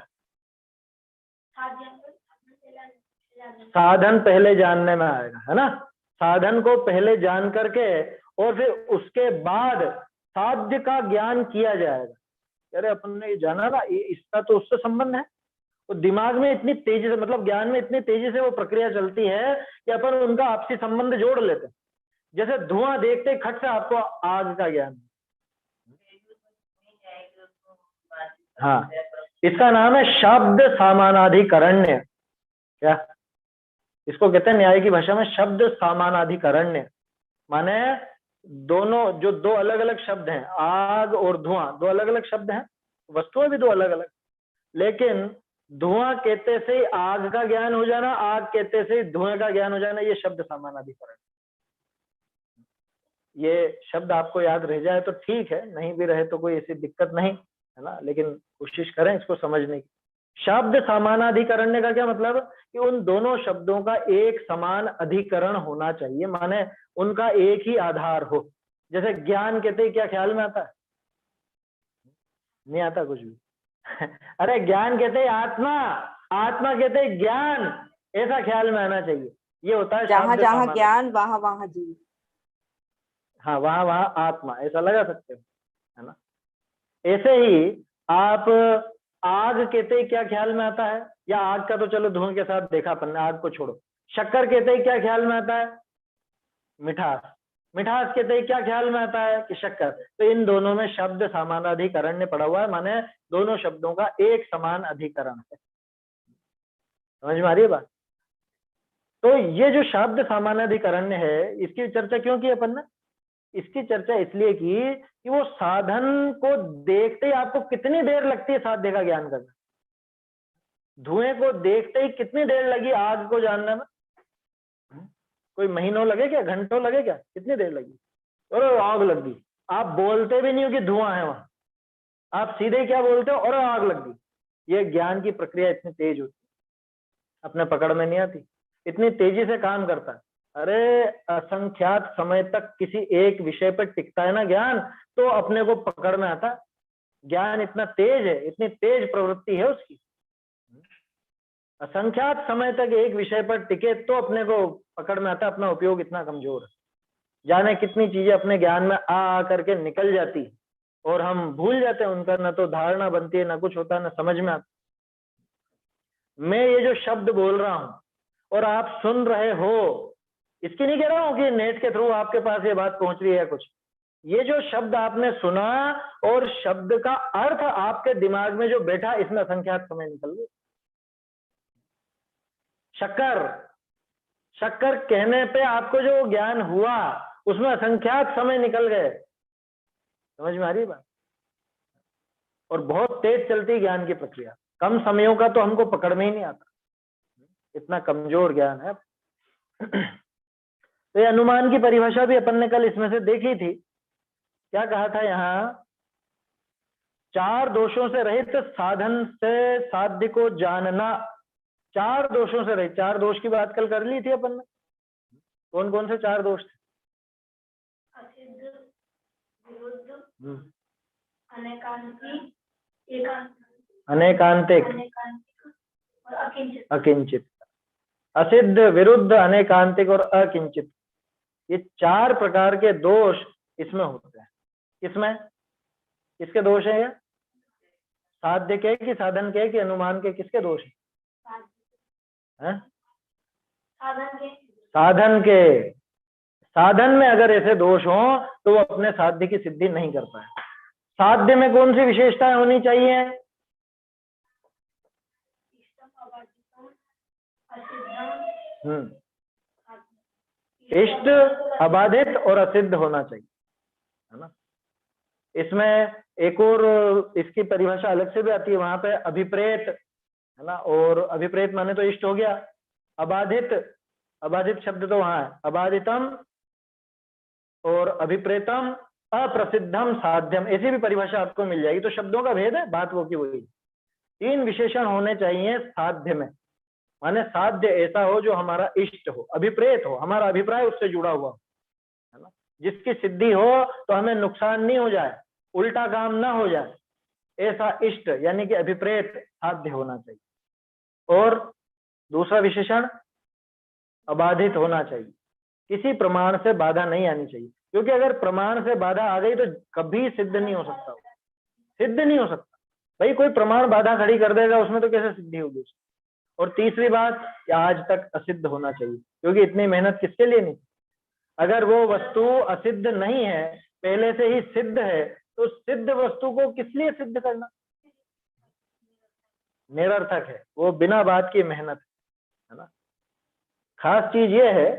साधन पहले जानने में आएगा, है ना। साधन को पहले जान करके और फिर उसके बाद साध्य का ज्ञान किया जाएगा। अरे अपन ने ये जाना ना, इसका तो उससे संबंध है। तो दिमाग में इतनी तेजी से, मतलब ज्ञान में इतनी तेजी से वो प्रक्रिया चलती है कि अपन उनका आपसी संबंध जोड़ लेते हैं। जैसे धुआं देखते खट से आपको आग का ज्ञान। हाँ, इसका नाम है शब्द सामानाधिकरण्य। क्या इसको कहते हैं न्याय की भाषा में? शब्द सामानाधिकरण्य। माने दोनों जो दो अलग अलग शब्द हैं, आग और धुआं, दो अलग अलग शब्द हैं, वस्तुएं भी दो अलग अलग, लेकिन धुआं कहते से आग का ज्ञान हो जाना, आग कहते से धुएं का ज्ञान हो जाना, ये शब्द सामानाधिकरण। ये शब्द आपको याद रह जाए तो ठीक है, नहीं भी रहे तो कोई ऐसी दिक्कत नहीं है ना, लेकिन कोशिश करें इसको समझने की। शब्द समानाधिकरण का क्या मतलब? कि उन दोनों शब्दों का एक समान अधिकरण होना चाहिए, माने उनका एक ही आधार हो। जैसे ज्ञान कहते ही क्या ख्याल में आता है? नहीं आता कुछ भी। अरे ज्ञान कहते ही आत्मा, आत्मा कहते ही ज्ञान, ऐसा ख्याल में आना चाहिए। ये होता है जहां जहां ज्ञान वहां वहां जीव। हाँ, वहां वहां आत्मा, ऐसा लगा सकते हो, है ना। ऐसे ही आप आग कहते ही क्या ख्याल में आता है? या आग का तो चलो धुएं के साथ देखा अपन ने, आग को छोड़ो। शक्कर कहते ही क्या ख्याल में आता है? मिठास। मिठास कहते ही क्या ख्याल में आता है? कि शक्कर। तो इन दोनों में शब्द समानाधिकरण पड़ा हुआ है, माने दोनों शब्दों का एक समान अधिकरण है। समझ में आ रही है बात? तो ये जो शब्द सामानाधिकरण है, इसकी चर्चा क्यों की अपन ने? इसकी चर्चा इसलिए की कि वो साधन को देखते ही आपको कितनी देर लगती है साध्य का ज्ञान करना। धुएं को देखते ही कितनी देर लगी आग को जानने में? कोई महीनों लगे क्या? घंटों लगे क्या? कितनी देर लगी? और आग लग गई। आप बोलते भी नहीं हो कि धुआं है वहां, आप सीधे क्या बोलते हो? और आग लग गई। ये ज्ञान की प्रक्रिया इतनी तेज होती है, अपने पकड़ में नहीं आती, इतनी तेजी से काम करता है। अरे असंख्यात समय तक किसी एक विषय पर टिकता है ना ज्ञान, तो अपने को पकड़ में आता। ज्ञान इतना तेज है, इतनी तेज प्रवृत्ति है उसकी। असंख्यात समय तक एक विषय पर टिके तो अपने को पकड़ में आता। अपना उपयोग इतना कमजोर है, जाने कितनी चीजें अपने ज्ञान में आ करके निकल जाती और हम भूल जाते हैं उनका, न तो धारणा बनती है, न कुछ होता है, न समझ में आता। मैं ये जो शब्द बोल रहा हूं और आप सुन रहे हो, इसकी नहीं कह रहा हूं कि नेट के थ्रू आपके पास ये बात पहुंच रही है कुछ। ये जो शब्द आपने सुना और शब्द का अर्थ आपके दिमाग में जो बैठा, इसमें असंख्यात समय निकल गए। शक्कर, शक्कर कहने पे आपको जो ज्ञान हुआ उसमें असंख्यात समय निकल गए। समझ में आ रही बात? और बहुत तेज चलती ज्ञान की प्रक्रिया, कम समयों का तो हमको पकड़ में ही नहीं आता, इतना कमजोर ज्ञान है। तो ये अनुमान की परिभाषा भी अपन ने कल इसमें से देखी थी। क्या कहा था यहाँ? चार दोषों से रहित साधन से साध्य को जानना। चार दोषों से रहित, चार दोष की बात कल कर ली थी अपन ने। कौन कौन से चार दोष थे? असिद्ध, विरुद्ध, अनेकांतिक, अनेकांतिक और अकिंचित। अकिंचित। असिद्ध, विरुद्ध, अनेकांतिक और अकिंचित, ये चार प्रकार के दोष इसमें होते हैं। किसमें? किसके दोष है ये? साध्य के कि साधन के कि अनुमान के? किसके दोष है? साधन के। साधन में अगर ऐसे दोष हो तो वो अपने साध्य की सिद्धि नहीं कर पाए। साध्य में कौन सी विशेषताएं होनी चाहिए? इष्ट, अबाधित और असिद्ध होना चाहिए, है ना। इसमें एक और इसकी परिभाषा अलग से भी आती है, वहां पे अभिप्रेत, है ना। और अभिप्रेत माने तो इष्ट हो गया। अबाधित, अबाधित शब्द तो वहां है। अबाधितम और अभिप्रेतम, अप्रसिद्धम, साध्यम, ऐसी भी परिभाषा आपको मिल जाएगी। तो शब्दों का भेद है, बात वो की वही। तीन विशेषण होने चाहिए साध्य में, माने साध्य ऐसा हो जो हमारा इष्ट हो, अभिप्रेत हो, हमारा अभिप्राय उससे जुड़ा हुआ हो, है ना। जिसकी सिद्धि हो तो हमें नुकसान नहीं हो जाए, उल्टा काम ना हो जाए, ऐसा इष्ट यानी कि अभिप्रेत साध्य होना चाहिए। और दूसरा विशेषण अबाधित होना चाहिए, किसी प्रमाण से बाधा नहीं आनी चाहिए, क्योंकि अगर प्रमाण से बाधा आ गई तो कभी सिद्ध नहीं हो सकता, सिद्ध नहीं हो सकता। भाई कोई प्रमाण बाधा खड़ी कर देगा उसमें तो कैसे सिद्धि होगी उसकी। और तीसरी बात कि आज तक असिद्ध होना चाहिए, क्योंकि इतनी मेहनत किसके लिए नहीं। अगर वो वस्तु असिद्ध नहीं है, पहले से ही सिद्ध है, तो सिद्ध वस्तु को किस लिए सिद्ध करना? निरर्थक है, वो बिना बात की मेहनत है ना। खास चीज ये है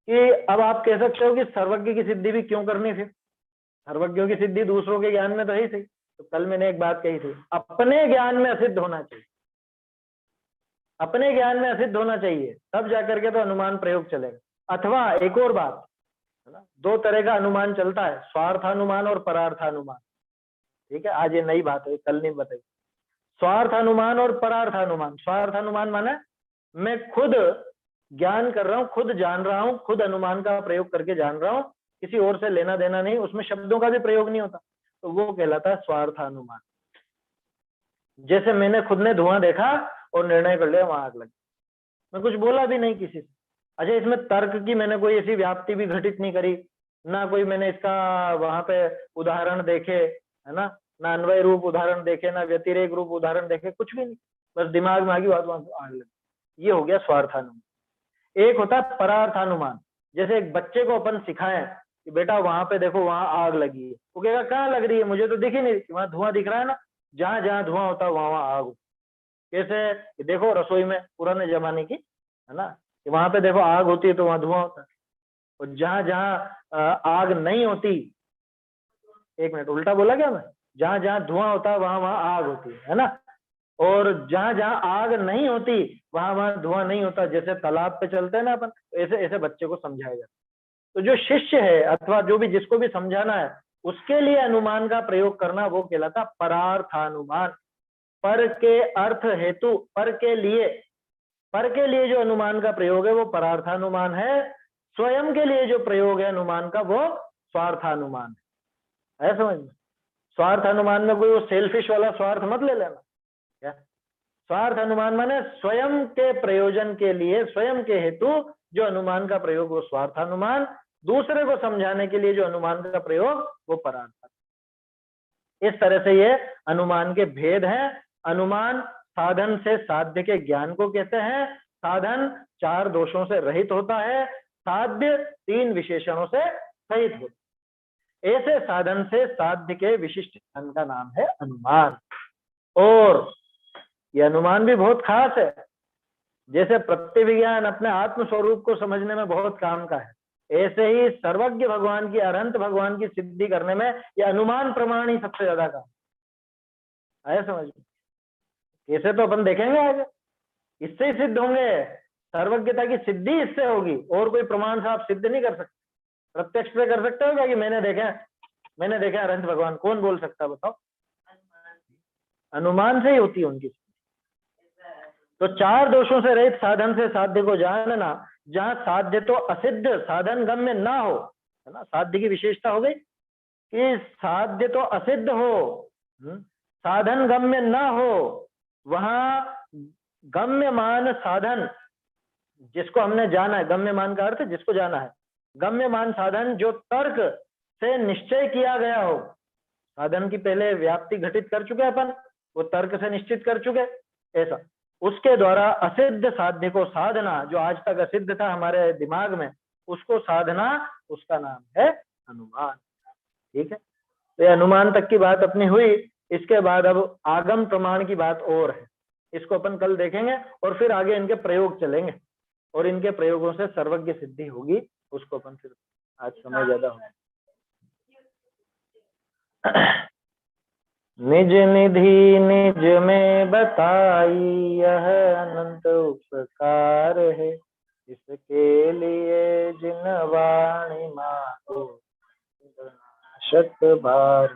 कि अब आप कह सकते हो कि सर्वज्ञ की सिद्धि भी क्यों करनी फिर? सर्वज्ञों की सिद्धि दूसरों के ज्ञान में तो है ही। तो कल मैंने एक बात कही थी, अपने ज्ञान में असिद्ध होना चाहिए, अपने ज्ञान में असिद्ध होना चाहिए, तब जाकर के तो अनुमान प्रयोग चलेगा। अथवा एक और बात है ना, दो तरह का अनुमान चलता है, स्वार्थानुमान और परार्थानुमान। ठीक है, आज ये नई बात है, कल नहीं बताई। स्वार्थानुमान और परार्थानुमान। स्वार्थानुमान माने मैं खुद ज्ञान कर रहा हूं, खुद जान रहा हूं, खुद अनुमान का प्रयोग करके जान रहा हूं, किसी और से लेना देना नहीं, उसमें शब्दों का भी प्रयोग नहीं होता, तो वो कहलाता है स्वार्थानुमान। जैसे मैंने खुद ने धुआं देखा और निर्णय कर लिया वहां आग लगी, मैं कुछ बोला भी नहीं किसी से। अच्छा, इसमें तर्क की मैंने कोई ऐसी व्याप्ति भी घटित नहीं करी, ना कोई मैंने इसका वहां पे उदाहरण देखे, है ना अन्वय रूप उदाहरण देखे, ना व्यतिरेक रूप उदाहरण देखे, कुछ भी नहीं, बस दिमाग में आ गई बात, वहां आग लगी। ये हो गया स्वार्थानुमान। एक होता है परार्थानुमान, जैसे एक बच्चे को अपन सिखाएं कि बेटा वहां पे देखो वहां आग लगी है, वो कहेगा कहाँ लग रही है, मुझे तो दिख ही नहीं, वहां धुआं दिख रहा है ना, जहां जहां धुआं होता है वहां वहां आग। कैसे? देखो रसोई में पुराने जमाने की, है ना, कि वहां पे देखो आग होती है तो वहां धुआं होता है, और जहां जहां आग नहीं होती, एक मिनट उल्टा बोला क्या मैं, जहां जहां धुआं होता है वहां वहां आग होती है ना, और जहां जहां आग नहीं होती वहां वहां धुआं नहीं होता। जैसे तालाब पे चलते हैं ना अपन, ऐसे ऐसे बच्चे को समझाया जाता है। तो जो शिष्य है अथवा जो भी जिसको भी समझाना है, उसके लिए अनुमान का प्रयोग करना वो कहलाता परार्थानुमान। पर के अर्थ हेतु, पर के लिए जो अनुमान का प्रयोग है वो परार्थानुमान है। स्वयं के लिए जो प्रयोग है अनुमान का वो स्वार्थानुमान है। समझ में? स्वार्थ अनुमान में कोई वो सेल्फिश वाला स्वार्थ मत ले लेना। क्या स्वार्थ अनुमान माने स्वयं के प्रयोजन के लिए, स्वयं के हेतु जो अनुमान का प्रयोग वो स्वार्थानुमान, दूसरे को समझाने के लिए जो अनुमान का प्रयोग वो परार्थ। इस तरह से ये अनुमान के भेद हैं। अनुमान साधन से साध्य के ज्ञान को कहते हैं। साधन चार दोषों से रहित होता है, साध्य तीन विशेषणों से सहित होता है। ऐसे साधन से साध्य के विशिष्ट ज्ञान का नाम है अनुमान। और ये अनुमान भी बहुत खास है। जैसे प्रत्यभिज्ञान अपने आत्म स्वरूप को समझने में बहुत काम का है, ऐसे ही सर्वज्ञ भगवान की, अरहंत भगवान की सिद्धि करने में ये अनुमान प्रमाण ही सबसे ज्यादा काम आया समझ में। कैसे तो अपन देखेंगे आगे, इससे ही सिद्ध होंगे, सर्वज्ञता की सिद्धि इससे होगी, और कोई प्रमाण से आप सिद्ध नहीं कर सकते। प्रत्यक्ष से कर सकते हो क्या कि मैंने देखा अरहंत भगवान, कौन बोल सकता बताओ? अनुमान से ही होती है उनकी। तो चार दोषों से रहित साधन से साध्य को जानना, जहां साध्य तो असिद्ध साधन गम्य ना हो, है ना, साध्य की विशेषता हो गई कि साध्य तो असिद्ध हो, साधन गम्य ना हो, वहां गम्यमान साधन जिसको हमने जाना है, गम्यमान का अर्थ जिसको जाना है, गम्यमान साधन जो तर्क से निश्चय किया गया हो, साधन की पहले व्याप्ति घटित कर चुके अपन, वो तर्क से निश्चित कर चुके, ऐसा उसके द्वारा असिद्ध साध्य को साधना, जो आज तक असिद्ध था हमारे दिमाग में, उसको साधना, उसका नाम है अनुमान। ठीक है, तो ये अनुमान तक की बात अपनी हुई। इसके बाद अब आगम प्रमाण की बात और है, इसको अपन कल देखेंगे और फिर आगे इनके प्रयोग चलेंगे, और इनके प्रयोगों से सर्वज्ञ सिद्धि होगी, उसको अपन फिर आज समय ज्यादा होगा। निज निधि निज में बताई यह अनंत उपकार है, इसके लिए जिन वाणी माँ को शत बार